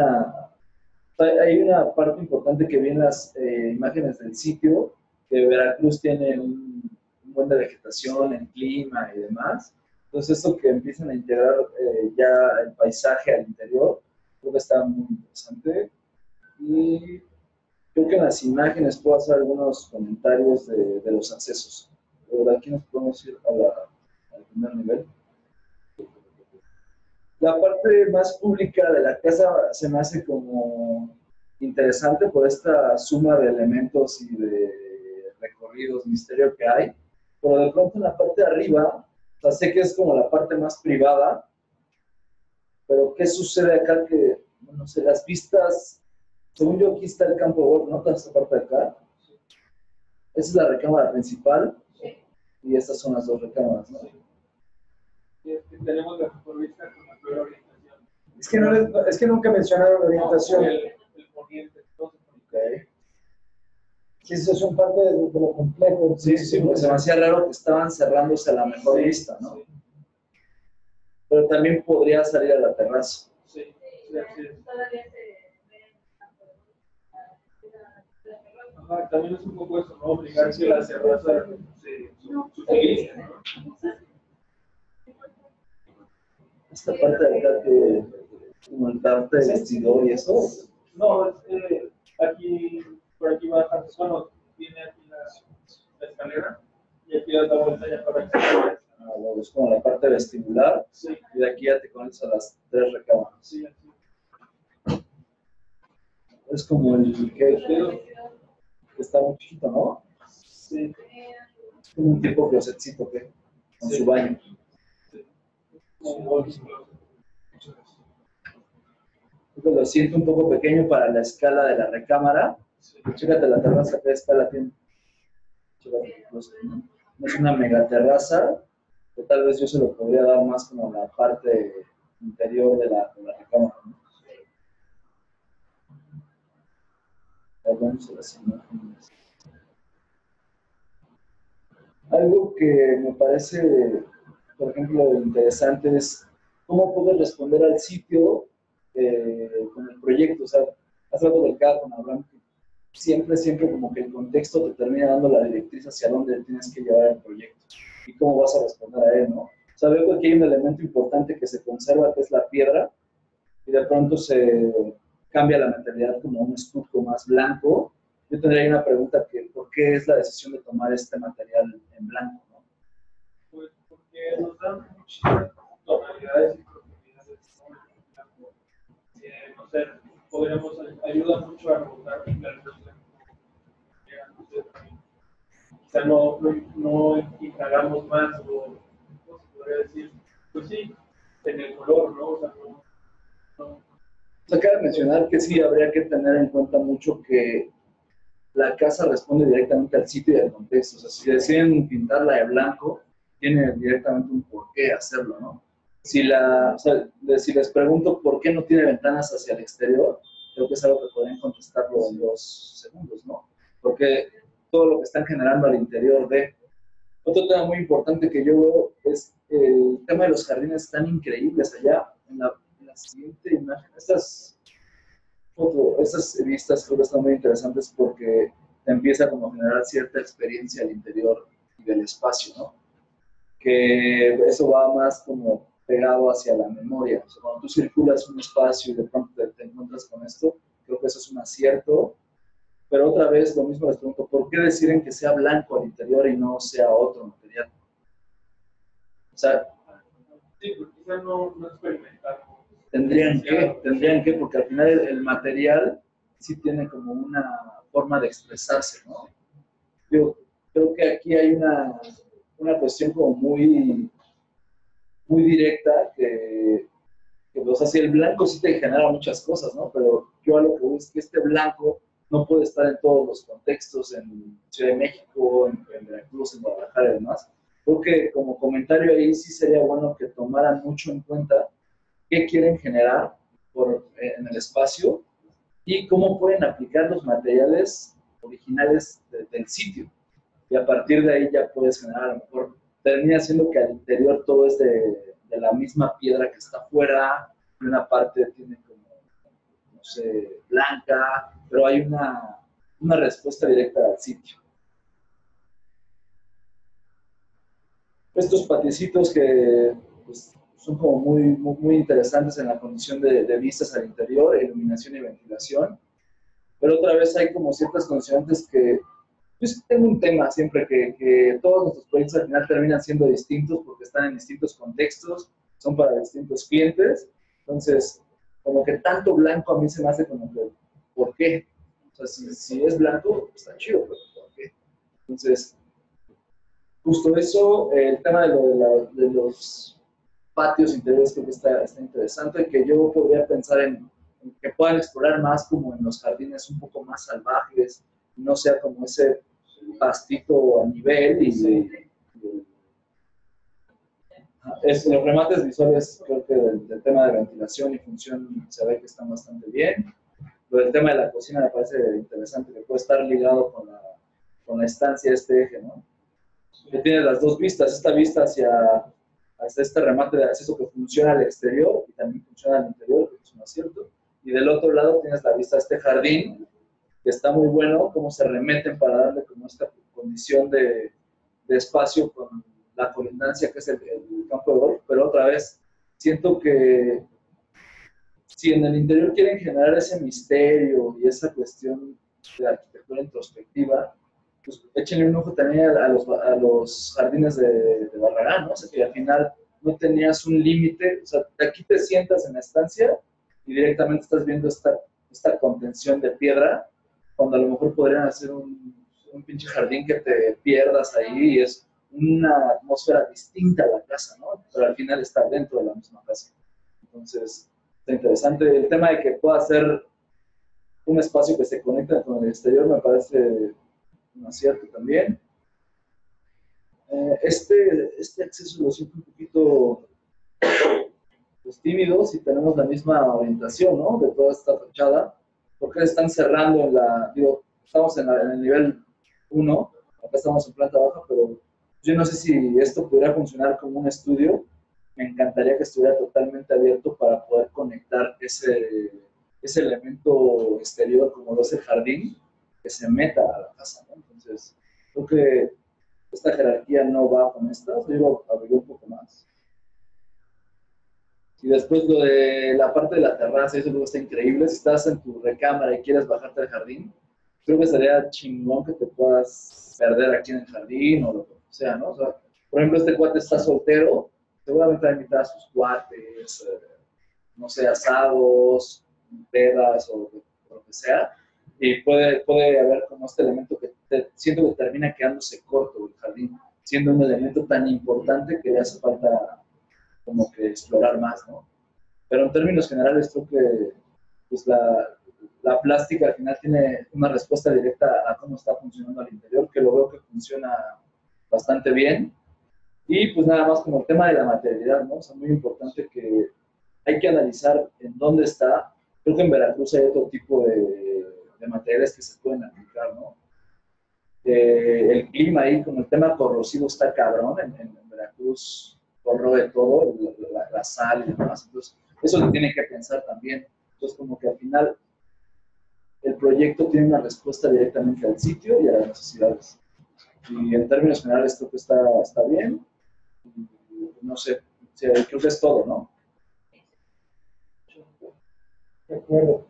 hay una parte importante que vi en las imágenes del sitio, que Veracruz tiene un buen de vegetación, en clima y demás. Entonces, eso que empiezan a integrar ya el paisaje al interior, creo que está muy interesante. Y creo que en las imágenes puedo hacer algunos comentarios de los accesos. Pero de aquí nos podemos ir al primer nivel. La parte más pública de la casa se me hace como interesante por esta suma de elementos y de recorridos, misterio que hay. Pero de pronto en la parte de arriba, o sea, sé que es como la parte más privada, pero ¿qué sucede acá? Que, no sé, las vistas, según yo aquí está el campo de golf, ¿no? Toda esta parte de acá. Esa es la recámara principal y estas son las dos recámaras, ¿no? Y es que tenemos la supervista con la peor orientación. Es que nunca mencionaron la orientación. No, el poniente, entonces. Okay. Sí, eso es un parte de lo complejo. Sí, porque se me hacía raro que estaban cerrándose a la mejor vista, ¿no? Sí. Pero también podría salir a la terraza. Sí, sí, así es. Todavía se ve. Ajá, también es un poco eso, ¿no? Obligar que la terraza se utilice, ¿no? Esta parte de acá que como el parte del vestidor y eso. No, es que aquí, por aquí baja, bueno, viene aquí la escalera y aquí das la vuelta ya para acceder. Bueno, es como la parte vestibular. Sí, Y de aquí ya te conectas a las tres recámaras. sí, así. Es como el que está muy chiquito, ¿no? Sí, Es como un tipo closetcito que con su baño. como un bolso. Lo siento un poco pequeño para la escala de la recámara. Sí. Chécate la terraza, ¿qué escala tiene? Chécate, pues, no es una mega terraza, que tal vez yo se lo podría dar más como la parte interior de la recámara, ¿no? Vamos a las imágenes. Algo que me parece, por ejemplo, interesante es cómo puedes responder al sitio con el proyecto. O sea, hace rato platicaba con Abraham que siempre como que el contexto te termina dando la directriz hacia dónde tienes que llevar el proyecto y cómo vas a responder a él, ¿no? O sea, veo que aquí hay un elemento importante que se conserva, que es la piedra, y de pronto se cambia la mentalidad como un estuco más blanco. Yo tendría ahí una pregunta que, ¿por qué es la decisión de tomar este material en blanco, ¿no? Pues porque nos dan muchísimas tonalidades y propiedades, ¿no? No sé, podríamos ayudar mucho a abordar la relación. Quizá no indagamos más o se podría decir, pues sí, en el color, ¿no? O sea, no. O sea, cabe mencionar que sí habría que tener en cuenta mucho que la casa responde directamente al sitio y al contexto. O sea, si deciden pintarla de blanco, tiene directamente un porqué hacerlo, ¿no? Si les pregunto por qué no tiene ventanas hacia el exterior, creo que es algo que podrían contestarlo en 2 segundos, ¿no? Porque todo lo que están generando al interior de... Otro tema muy importante que yo veo es el tema de los jardines tan increíbles allá. En la siguiente imagen, estas vistas creo que están muy interesantes porque te empieza como a generar cierta experiencia al interior y del espacio, ¿no? Que eso va más como pegado hacia la memoria. O sea, cuando tú circulas un espacio y de pronto te encuentras con esto, creo que eso es un acierto. Pero otra vez, lo mismo les pregunto, ¿por qué deciden que sea blanco al interior y no sea otro material? O sea, Sí, porque quizá no experimentamos. tendrían que, porque al final el material sí tiene como una forma de expresarse, ¿no? Yo creo que aquí hay una cuestión como muy directa que o sea, si el blanco sí te genera muchas cosas, ¿no? Pero yo a lo que voy es que este blanco no puede estar en todos los contextos, en Ciudad de México, en Veracruz, en Guadalajara y demás. Creo que como comentario ahí sí sería bueno que tomaran mucho en cuenta qué quieren generar en el espacio y cómo pueden aplicar los materiales originales del sitio. Y a partir de ahí ya puedes generar, a lo mejor termina siendo que al interior todo es de la misma piedra que está afuera, y una parte tiene como, no sé, blanca, pero hay una respuesta directa al sitio. estos patiecitos que pues, son como muy interesantes en la condición de vistas al interior, iluminación y ventilación. Pero otra vez hay como ciertas condicionantes que yo sí tengo un tema siempre que todos nuestros proyectos al final terminan siendo distintos porque están en distintos contextos, son para distintos clientes. Entonces, como que tanto blanco a mí se me hace como que, ¿por qué? O sea, si es blanco, está chido, pero ¿por qué? Entonces, justo eso, el tema de los patios interiores creo que está interesante, que yo podría pensar en que puedan explorar más como en los jardines un poco más salvajes, no sea como ese pastito a nivel los remates visuales creo que del tema de ventilación y función se ve que están bastante bien. Lo del tema de la cocina me parece interesante, que puede estar ligado con la estancia de este eje, ¿no? Que tiene las dos vistas, esta vista hacia este remate de acceso que funciona al exterior y también funciona al interior, que es un acierto. Y del otro lado tienes la vista a este jardín, que está muy bueno, cómo se remeten para darle como esta condición de espacio con la colindancia que es el campo de golf, pero otra vez siento que si en el interior quieren generar ese misterio y esa cuestión de arquitectura introspectiva, pues échenle un ojo también a los jardines de Barragán, ¿no? O sea, que al final no tenías un límite, o sea, aquí te sientas en la estancia y directamente estás viendo esta contención de piedra, cuando a lo mejor podrían hacer un pinche jardín que te pierdas ahí y es una atmósfera distinta a la casa, ¿no? Pero al final está dentro de la misma casa. Entonces, está interesante. El tema de que pueda ser un espacio que se conecta con el exterior me parece un acierto también. Este acceso lo siento un poquito pues, tímido si tenemos la misma orientación, ¿no? De toda esta fachada. Porque están cerrando estamos en el nivel 1, acá estamos en planta baja, pero yo no sé si esto pudiera funcionar como un estudio. Me encantaría que estuviera totalmente abierto para poder conectar ese elemento exterior, como lo es el jardín, que se meta a la casa, ¿no? Entonces, creo que esta jerarquía no va con esta, yo abriría un poco más. Y después lo de la parte de la terraza, eso luego está increíble. Si estás en tu recámara y quieres bajarte al jardín, creo que sería chingón que te puedas perder aquí en el jardín o lo que sea, ¿no? O sea, por ejemplo, este cuate está soltero, seguramente va a invitar a sus cuates, no sé, asados, pedas o lo que sea, y puede haber como este elemento que siento que termina quedándose corto el jardín, siendo un elemento tan importante que le hace falta como que explorar más, ¿no? Pero en términos generales creo que pues, la plástica al final tiene una respuesta directa a cómo está funcionando al interior, que lo veo que funciona bastante bien. Y pues nada más como el tema de la materialidad, ¿no? O sea, muy importante que hay que analizar en dónde está. Creo que en Veracruz hay otro tipo de materiales que se pueden aplicar, ¿no? El clima ahí, como el tema corrosivo está cabrón, en Veracruz corroe todo, la sal y demás. Entonces, eso se tiene que pensar también. Entonces, como que al final el proyecto tiene una respuesta directamente al sitio y a las necesidades. Y en términos generales creo que está bien. No sé, creo que es todo, ¿no? De acuerdo.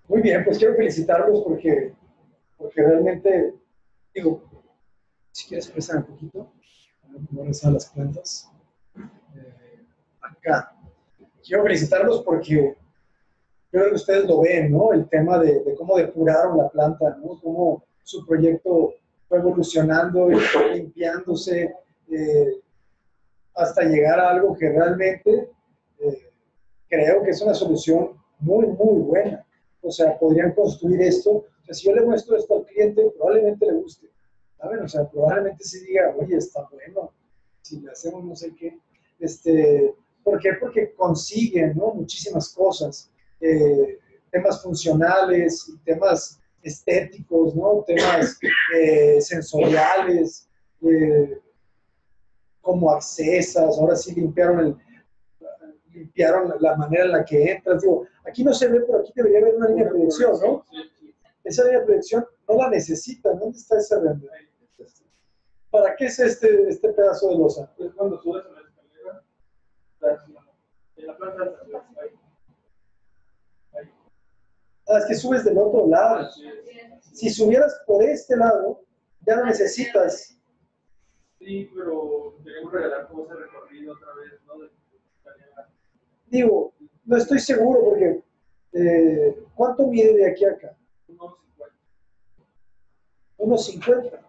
Muy bien, pues quiero felicitarlos porque realmente, digo, si quieres empezar un poquito, voy a regresar a las plantas. Acá. Quiero felicitarlos porque yo creo que ustedes lo ven, ¿no? El tema de cómo depuraron la planta, ¿no? Cómo su proyecto fue evolucionando y fue limpiándose hasta llegar a algo que realmente creo que es una solución muy, muy buena. O sea, podrían construir esto. O sea, si yo le muestro esto al cliente, probablemente le guste. ¿Saben? O sea, probablemente sí diga, oye, está bueno. Si le hacemos no sé qué. ¿Por qué? Porque consiguen, ¿no? Muchísimas cosas. Temas funcionales, temas estéticos, ¿no? Temas sensoriales, como accesas. Ahora sí limpiaron la manera en la que entras. Digo, aquí no se ve, pero aquí debería haber una línea de proyección, ¿no? Esa línea de proyección no la necesitan. ¿Dónde está ese render? ¿Para qué es este pedazo de losa? Es cuando subes a la escalera, estás en la planta alta, ahí. Ah, es que subes del otro lado. Así es. Si subieras por este lado, ya no necesitas. Sí, pero queremos regalar como ese recorrido otra vez, ¿no? De escalera. Digo, no estoy seguro porque ¿cuánto mide de aquí a acá? Unos 50. 1.50.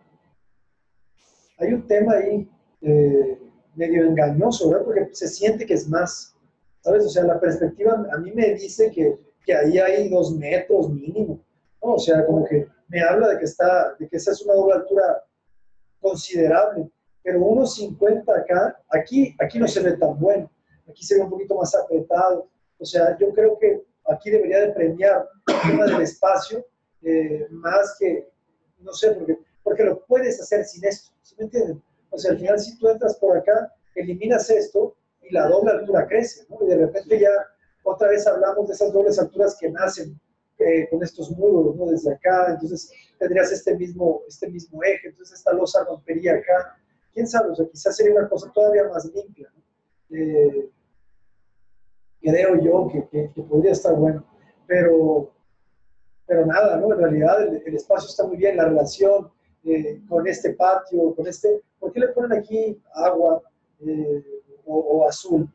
Hay un tema ahí medio engañoso, ¿verdad? Porque se siente que es más, ¿sabes? O sea, la perspectiva a mí me dice que ahí hay 2 metros mínimo, ¿no? O sea, como que me habla de que esa es una doble altura considerable, pero 1.50 acá, aquí no se ve tan bueno, aquí se ve un poquito más apretado, o sea, yo creo que aquí debería de premiar el tema del espacio, más que, no sé, porque lo puedes hacer sin esto, ¿sí me entienden? O sea, al final si tú entras por acá, eliminas esto y la doble altura crece, ¿no? Y de repente ya otra vez hablamos de esas dobles alturas que nacen con estos muros, ¿no? Desde acá, entonces tendrías este mismo eje, entonces esta losa rompería acá. ¿Quién sabe? O sea, quizás sería una cosa todavía más limpia, ¿no? Creo yo que podría estar bueno, pero nada, ¿no? En realidad el espacio está muy bien, la relación con este patio, ¿por qué le ponen aquí agua o azul?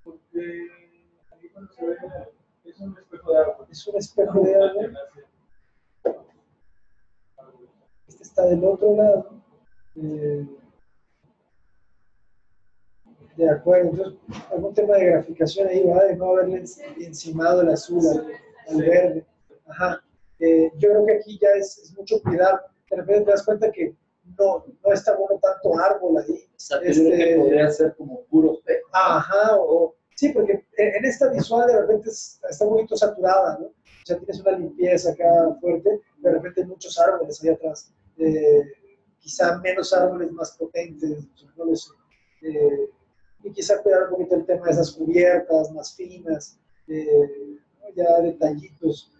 Porque ahí cuando se ve, es un espejo de agua. Es un espejo de agua. Este está del otro lado. De acuerdo, entonces algún tema de graficación ahí va de no haberle encimado el azul al verde. Ajá. Yo creo que aquí ya es mucho cuidar. De repente te das cuenta que no está bueno tanto árbol ahí. Yo creo que podría ser como puro espejo. Ajá, sí, porque en esta visual de repente está un poquito saturada, ¿no? O sea, tienes una limpieza acá fuerte, de repente hay muchos árboles ahí atrás. Quizá menos árboles más potentes, no lo sé. Y quizá cuidar un poquito el tema de esas cubiertas más finas, ya detallitos,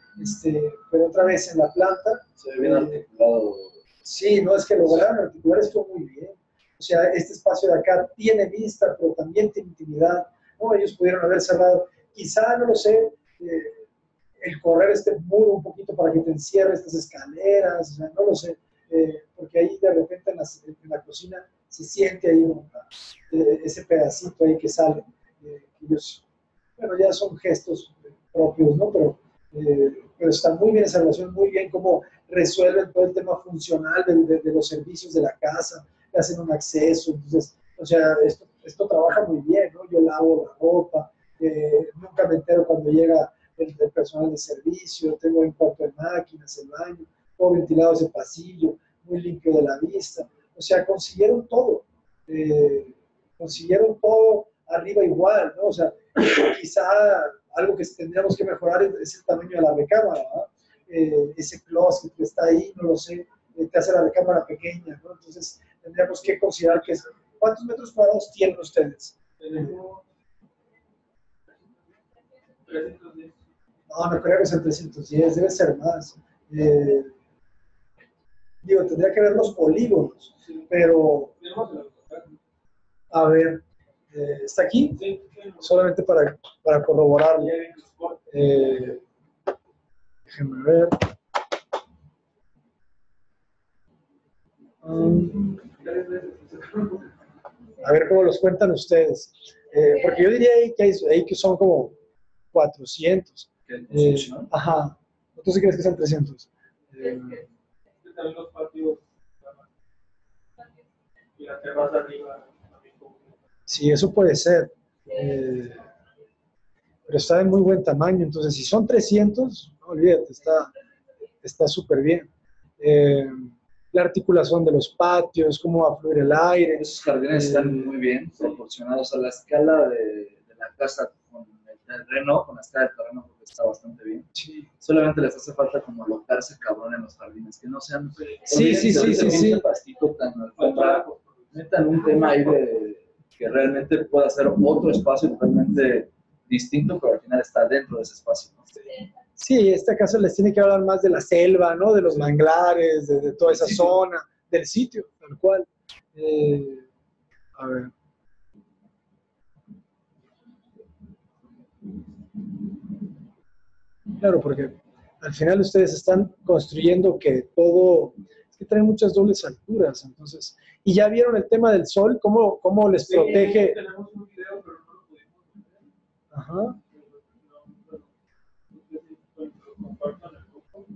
pero otra vez en la planta. Se ve bien articulado. Sí, no, es que lo lograron articular esto muy bien. O sea, este espacio de acá tiene vista, pero también tiene intimidad. ¿No? Ellos pudieron haber cerrado, quizá, no lo sé, el correr este muro un poquito para que te encierre estas escaleras, o sea, no lo sé, porque ahí de repente en la cocina se siente ahí ese pedacito ahí que sale. Ellos, bueno, ya son gestos propios, ¿no? Pero está muy bien esa relación, muy bien cómo resuelven todo el tema funcional de los servicios de la casa, le hacen un acceso, entonces, o sea, esto trabaja muy bien, ¿no? Yo lavo la ropa, nunca me entero cuando llega el personal de servicio, tengo un cuarto de máquinas, el baño, todo ventilado ese pasillo, muy limpio de la vista, o sea, consiguieron todo arriba igual, ¿no? O sea, quizá algo que tendríamos que mejorar es el tamaño de la recámara, ¿verdad? Ese closet que está ahí, no lo sé, te hace la recámara pequeña, ¿no? Entonces, tendríamos que considerar ¿cuántos metros cuadrados tienen ustedes? Tenemos 310. No creo que sean 310, debe ser más. Digo, tendría que ver los polígonos, pero, a ver, ¿está aquí? Sí. Solamente para corroborarlo. Déjenme ver. A ver cómo los cuentan ustedes. Porque yo diría ahí que son como 400. Ajá. ¿Tú sí crees que son 300? También los patios y la terraza arriba. Sí, eso puede ser. Pero está de muy buen tamaño. Entonces, si son 300, no olvídate, está súper bien. La articulación de los patios, cómo va a fluir el aire. Esos jardines están muy bien proporcionados a la escala de la casa con el terreno, con la escala del terreno, porque está bastante bien. Sí. Solamente les hace falta como locarse cabrón en los jardines, que no sean... Sí. Pastito tan metan un tema ahí que realmente pueda ser otro espacio totalmente distinto, pero al final está dentro de ese espacio, ¿no? Sí, este caso les tiene que hablar más de la selva, ¿no? De los manglares, de toda esa zona, del sitio, tal cual. A ver. Claro, porque al final ustedes están construyendo que todo, es que traen muchas dobles alturas, entonces, y ya vieron el tema del sol, cómo les Sí, protege. tenemos un video, pero no lo pudimos ver. Ajá. No sé si lo compartan el grupo.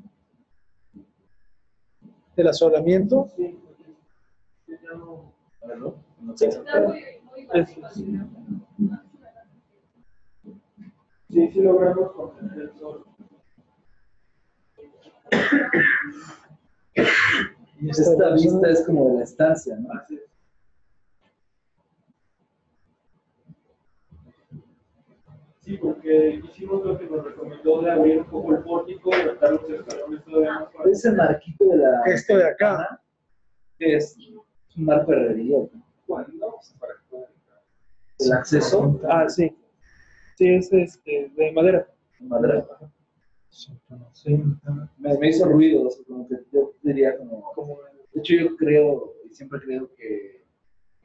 Del asolamiento. Sí, ya no. A verlo. No Sí. sé. Está muy básico. Sí, logramos con el sol. Y Esta vista es como de la estancia, ¿no? Así es. Sí, porque hicimos lo que nos recomendó de abrir un poco el pórtico y levantar los escalones todavía más para Ese marquito de la... Esto de acá. ¿Qué es? Es un marco herrería. ¿No? ¿Cuándo? Para que puedan entrar. El acceso. Ah, sí. Sí, es de madera. Madera. Sí. Me hizo ruido, o sea, como que yo diría como... Como De hecho, yo creo, y siempre creo que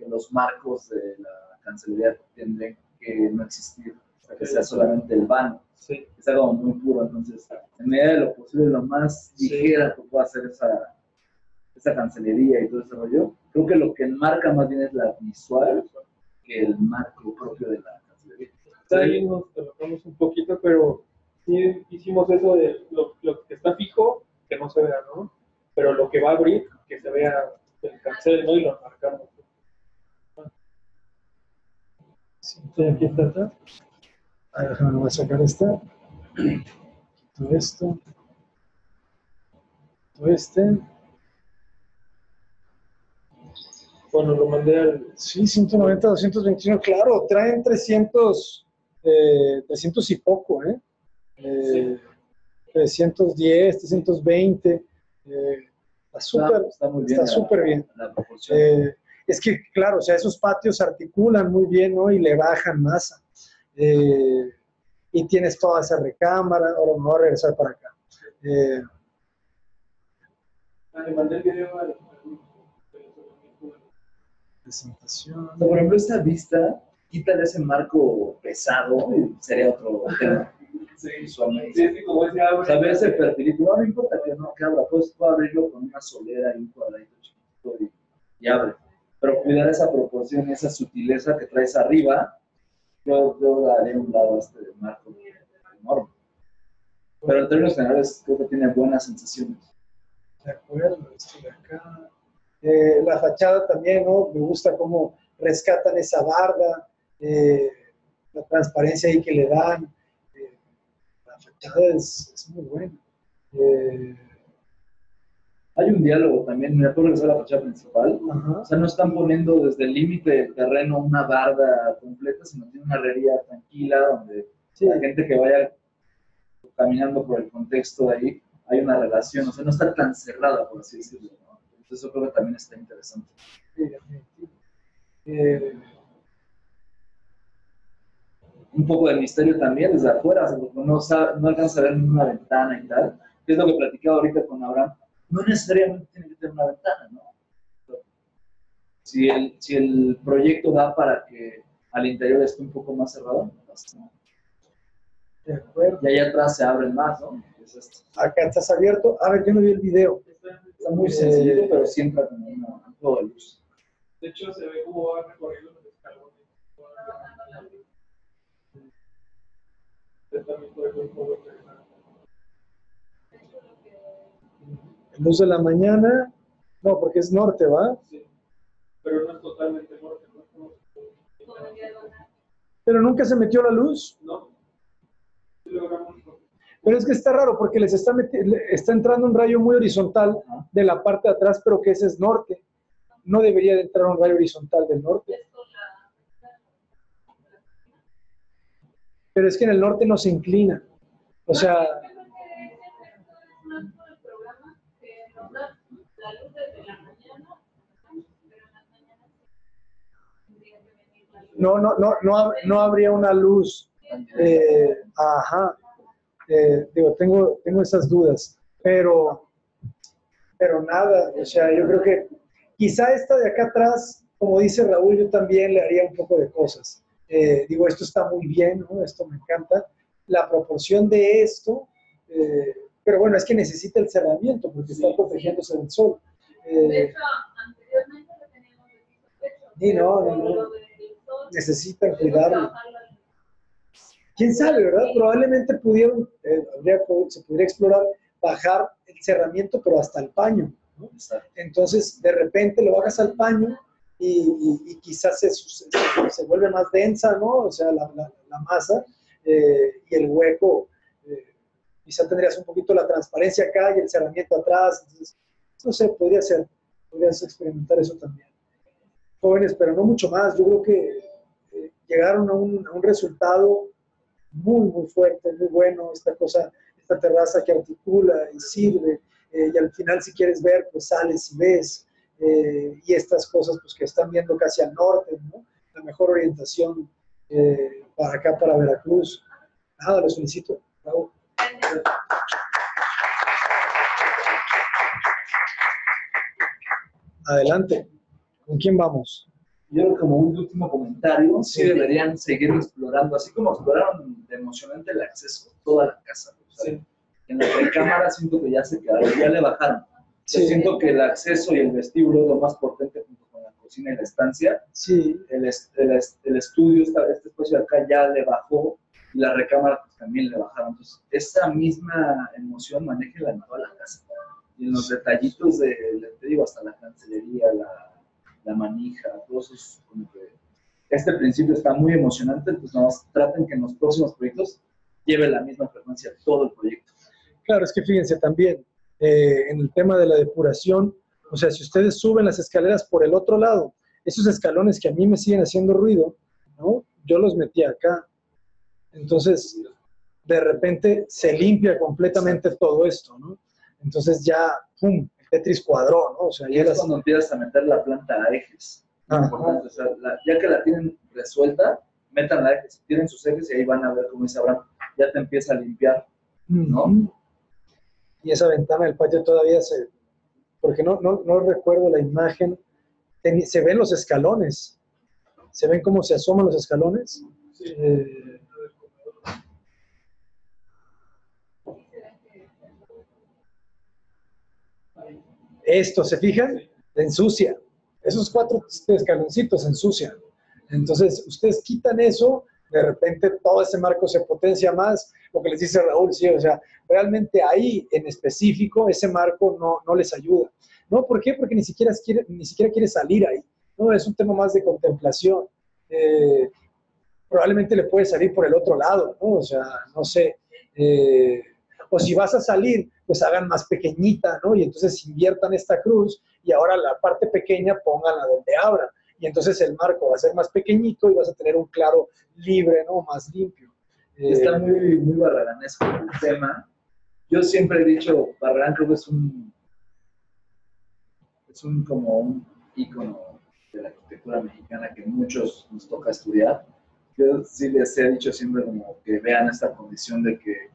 los marcos de la Cancillería tendrían que no existir, o sea, que sea solamente el vano, sí. que sea como muy puro. Entonces, en medida de lo posible, lo más ligera que pueda hacer esa Cancillería y todo ese rollo, creo que lo que enmarca más bien es la visual que el marco propio de la Cancillería. Ahí nos trabajamos un poquito, pero sí hicimos eso de lo que está fijo, que no se vea, ¿no? Pero lo que va a abrir, que se vea el cancel, ¿no? Y lo marcamos. Sí, aquí está. A ver, déjame, voy a sacar esta. Todo esto. Todo este. Bueno, lo mandé al... Sí, 190, 221, claro, traen 300, 300 y poco, ¿eh? Sí. 310, 320, está súper, Está muy bien. está súper bien. La proporción. Es que, claro, o sea, esos patios articulan muy bien, ¿no? Y le bajan masa. Y tienes toda esa recámara, ahora me voy a regresar para acá. Le mandé el video al Presentación. O sea, por ejemplo, esta vista, quítale ese marco pesado y sería otro tema. Sí, Visualmente. sí, como decía, O sea, ve ese perfilito, no importa que no que abra, pues puedo abrirlo con una solera y un cuadradito chiquito y abre. Pero cuidar esa proporción, esa sutileza que traes arriba, yo daré un lado a este marco enorme. Pero en términos generales creo que tiene buenas sensaciones. De acuerdo, esto de acá. La fachada también, ¿no? Me gusta cómo rescatan esa barda, la transparencia ahí que le dan. La fachada es muy buena. Hay un diálogo también, me acuerdo que es la fachada principal. Ajá. O sea, no están poniendo desde el límite del terreno una barda completa, sino tiene una herrería tranquila donde la gente que vaya caminando por el contexto de ahí, hay una relación, o sea, no está tan cerrada, por así decirlo, ¿no? Entonces yo creo que también está interesante. Sí, definitivo. Un poco de misterio también desde afuera, o sea, porque no alcanza a ver una ventana y tal, que es lo que platicaba ahorita con Abraham. No necesariamente tiene que tener una ventana, ¿no? Si el proyecto da para que al interior esté un poco más cerrado, no pasa nada. De acuerdo. Y allá atrás se abren más, ¿no? Es esto. Acá estás abierto. A ver, yo no vi el video. Está muy sencillo, pero siempre como un juego de luz. De hecho, se ve cómo va recorriendo los escalones. También puede ser un poco interesante. Luz de la mañana. No, porque es norte, ¿va? Sí, pero no es totalmente norte, ¿no? Pero nunca se metió la luz. No, sí logramos. Pero es que está raro porque les está entrando un rayo muy horizontal de la parte de atrás, pero que ese es norte. No debería de entrar un rayo horizontal del norte. Pero es que en el norte no se inclina. O sea, no habría una luz. Ajá. Digo, tengo esas dudas, pero nada, o sea, yo creo Quizá esta de acá atrás, como dice Raúl, yo también le haría un poco de cosas. Digo, esto está muy bien, ¿no? Esto me encanta. La proporción de esto, pero bueno, es que necesita el cerramiento porque está protegiéndose del sol. De hecho, anteriormente lo teníamos de piso a techo. Sí, no. Lo del sol, Necesitan tuvimos que cuidarlo. bajarlo al- ¿Quién sabe, verdad? Probablemente se podría explorar bajar el cerramiento, pero hasta el paño, ¿no? Exacto. Entonces, de repente lo bajas al paño y quizás se vuelve más densa, ¿no? O sea, la masa y el hueco, quizá tendrías un poquito la transparencia acá y el cerramiento atrás. Entonces, no sé, podrías experimentar eso también. Jóvenes, pero no mucho más. Yo creo que llegaron a un resultado muy fuerte, muy bueno, esta terraza que articula y sirve, y al final si quieres ver, pues sales y ves, y estas cosas pues que están viendo casi al norte, ¿no? La mejor orientación para acá, para Veracruz. Nada, los felicito. Bravo. Adelante. ¿Con quién vamos? Yo creo que como un último comentario, sí Sí. deberían seguir explorando, así como exploraron de emocionante el acceso, toda la casa. O sea, Sí. en la recámara siento que ya se quedaron, ya le bajaron. Sí. Yo siento que el acceso y el vestíbulo es lo más potente junto con la cocina y la estancia. Sí, El estudio, este espacio de acá ya le bajó y la recámara pues, también le bajaron. Entonces, esa misma emoción manéjela en toda la casa. Y en los detallitos te digo, hasta la cancelería, la manija, todos esos, como que este principio está muy emocionante, pues nos traten que en los próximos proyectos lleve la misma frecuencia todo el proyecto. claro, es que fíjense también, en el tema de la depuración, o sea, si ustedes suben las escaleras por el otro lado, esos escalones que a mí me siguen haciendo ruido, ¿no? Yo los metí acá. Entonces, de repente se limpia completamente todo esto, ¿no? Entonces ya, ¡pum!, el Tetris cuadró, ¿no? O sea, Y ya es cuando empiezas a meter la planta a ejes. Ajá. Importante, o sea, ya que la tienen resuelta, metan la ejes, tienen sus ejes y ahí van a ver, como dice Abraham, ya te empieza a limpiar, ¿no? Y esa ventana del patio todavía porque no recuerdo la imagen, se ven los escalones, se ven cómo se asoman los escalones. Sí. Esto, ¿se fijan? Ensucia. Esos 4 escaloncitos ensucian. Entonces, ustedes quitan eso, de repente todo ese marco se potencia más. Lo que les dice Raúl, sí, o sea, realmente ahí en específico ese marco no les ayuda. ¿No? ¿Por qué? Porque ni siquiera quiere salir ahí. No, es un tema más de contemplación. Probablemente le puede salir por el otro lado, ¿no? O sea, no sé. O si vas a salir, pues hagan más pequeñita, ¿no? Y entonces inviertan esta cruz y ahora la parte pequeña pónganla donde abra. Y entonces el marco va a ser más pequeñito y vas a tener un claro libre, ¿no? Más limpio. Está muy barraganesco el tema. Yo siempre he dicho, Barragán creo que es un como un ícono de la arquitectura mexicana que muchos nos toca estudiar. Yo sí les he dicho siempre como que vean esta condición de que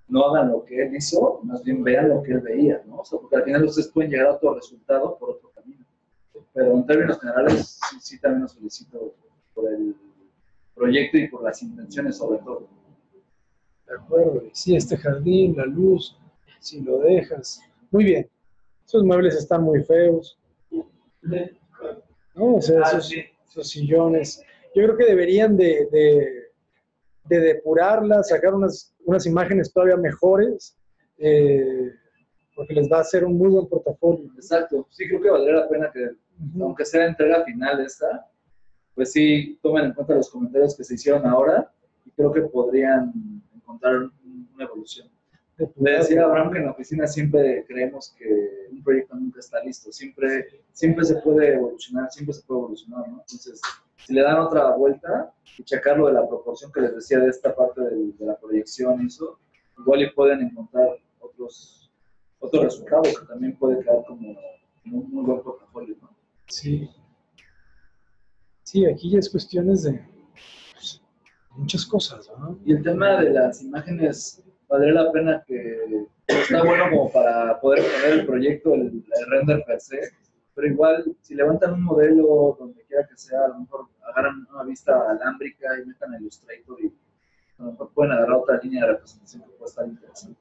no hagan lo que él hizo, más bien vean lo que él veía, ¿no? O sea, porque al final ustedes pueden llegar a otro resultado por otro camino. Pero en términos generales, sí también los felicito por el proyecto y por las intenciones sobre todo. De acuerdo, sí, este jardín, la luz, si lo dejas. Muy bien. Esos muebles están muy feos. ¿No? O sea, esos sillones. Yo creo que deberían de depurarlas, sacar unas imágenes todavía mejores, porque les va a hacer un muy buen portafolio. Exacto. Sí, creo que valdría la pena que, aunque sea entrega final esta, pues sí tomen en cuenta los comentarios que se hicieron ahora y creo que podrían encontrar una evolución. Le decía a Abraham que en la oficina siempre creemos que un proyecto nunca está listo, siempre se puede evolucionar, ¿no? Entonces, si le dan otra vuelta y checarlo de la proporción que les decía de esta parte de la proyección y eso, igual y pueden encontrar otros resultados que también puede quedar como un muy buen portafolio, ¿no? Sí. Sí, aquí ya es cuestiones de pues, muchas cosas, ¿no? Y el tema de las imágenes, valdría la pena que está bueno como para poder poner el proyecto, el render per se, Pero igual, si levantan un modelo donde quiera que sea, a lo mejor agarran una vista alámbrica y metan el Illustrator y a lo mejor pueden agarrar otra línea de representación que puede estar interesante.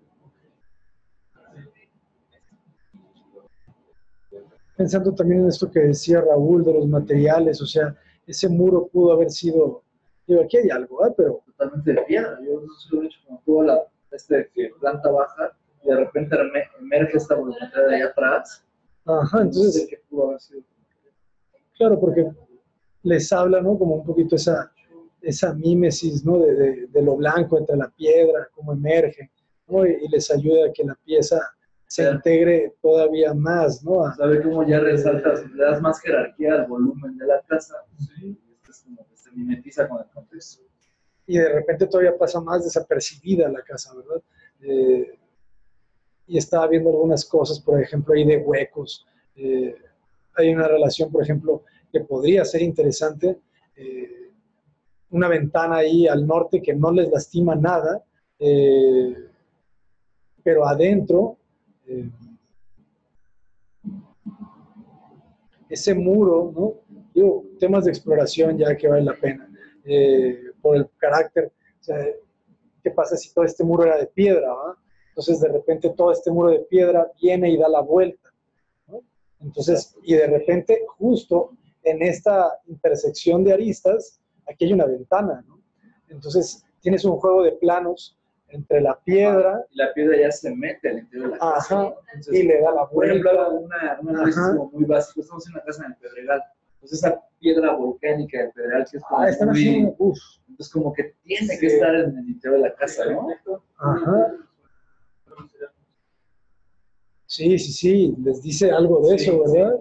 Pensando también en esto que decía Raúl de los materiales, o sea, ese muro pudo haber sido, digo, aquí hay algo, ¿eh? Pero Totalmente de piedra. Yo no sé lo he hecho como toda la planta baja y de repente emerge esta volumetría de allá atrás. ajá, No sé entonces, qué pudo haber sido. claro, porque les habla, ¿no? Como un poquito esa mímesis, ¿no? De lo blanco entre la piedra, cómo emerge, ¿no? Y les ayuda a que la pieza se integre todavía más, ¿no? ¿Sabe cómo ya resaltas, le das más jerarquía al volumen de la casa? Sí. Esto es como que se mimetiza con el contexto. Y de repente todavía pasa más desapercibida la casa, ¿verdad? Y estaba viendo algunas cosas, por ejemplo, ahí de huecos. Hay una relación, por ejemplo, que podría ser interesante. Una ventana ahí al norte que no les lastima nada, pero adentro, ese muro, ¿no? Digo, temas de exploración ya que vale la pena, por el carácter. O sea, ¿qué pasa si todo este muro era de piedra, ¿va? Entonces, de repente, todo este muro de piedra viene y da la vuelta, ¿no? Entonces, y de repente, justo en esta intersección de aristas, aquí hay una ventana, ¿no? Entonces, tienes un juego de planos entre la piedra. Y la piedra ya se mete al interior de la casa. Ajá, entonces, y le da la por ejemplo, vuelta. un análisis muy básico. Estamos en una casa en el Pedregal. Entonces, esa piedra volcánica del Pedregal, que es como están haciendo, entonces, como que tiene que estar en el interior de la casa, ¿no? Ajá. Sí, les dice algo de eso, ¿verdad?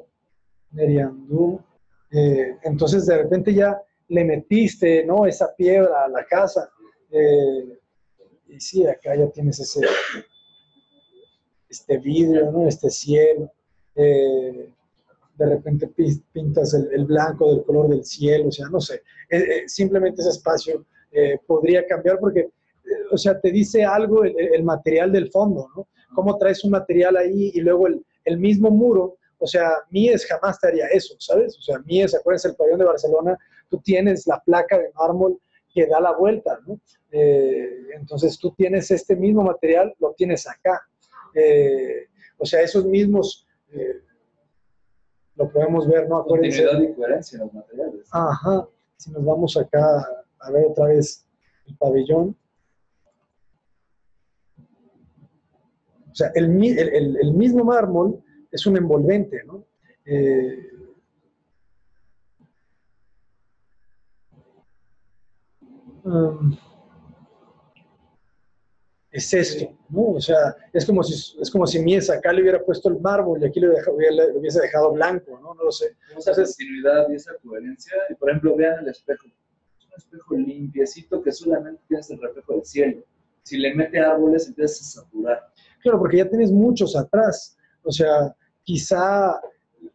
Meriandú. Entonces, de repente ya le metiste, ¿no? Esa piedra a la casa. Y sí, acá ya tienes este vidrio, ¿no? Este cielo. De repente pintas el blanco del color del cielo, o sea, no sé. Simplemente ese espacio podría cambiar porque, o sea, te dice algo el material del fondo, ¿no? Cómo traes un material ahí y luego el mismo muro. O sea, Mies jamás te haría eso, ¿sabes? O sea, Mies, acuérdense, el pabellón de Barcelona, tú tienes la placa de mármol que da la vuelta, ¿no? Entonces tú tienes este mismo material, lo tienes acá. O sea, esos mismos, lo podemos ver, ¿no? Acuérdense. Continuidad y coherencia en los materiales. Ajá. Si nos vamos acá a ver otra vez el pabellón. O sea, el mismo mármol es un envolvente, ¿no? Es esto, ¿no? O sea, es como si Mies acá le hubiera puesto el mármol y aquí le hubiese dejado blanco, ¿no? No lo sé. Esa continuidad y esa coherencia. Y por ejemplo, vean el espejo. Es un espejo limpiecito que solamente tienes el reflejo del cielo. Si le mete árboles, empiezas a saturar. Claro, porque ya tienes muchos atrás. O sea, quizá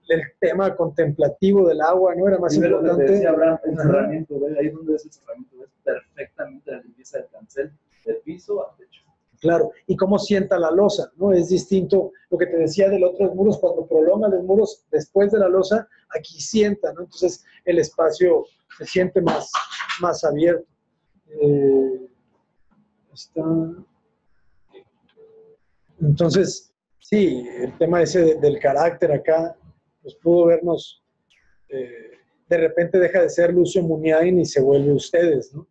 el tema contemplativo del agua no era más importante. Lo que decía Abraham, el cerramiento, ¿ves? Ahí donde es el cerramiento, ves perfectamente la limpieza del cancel, de piso a techo. Claro, y cómo sienta la losa, ¿no? Es distinto lo que te decía del otro muros, cuando prolongan los muros después de la losa, aquí sienta, ¿no? Entonces el espacio se siente más abierto. Entonces, sí, el tema ese del carácter acá, pues pudo vernos, de repente deja de ser Lucio Muniain y se vuelve ustedes, ¿no?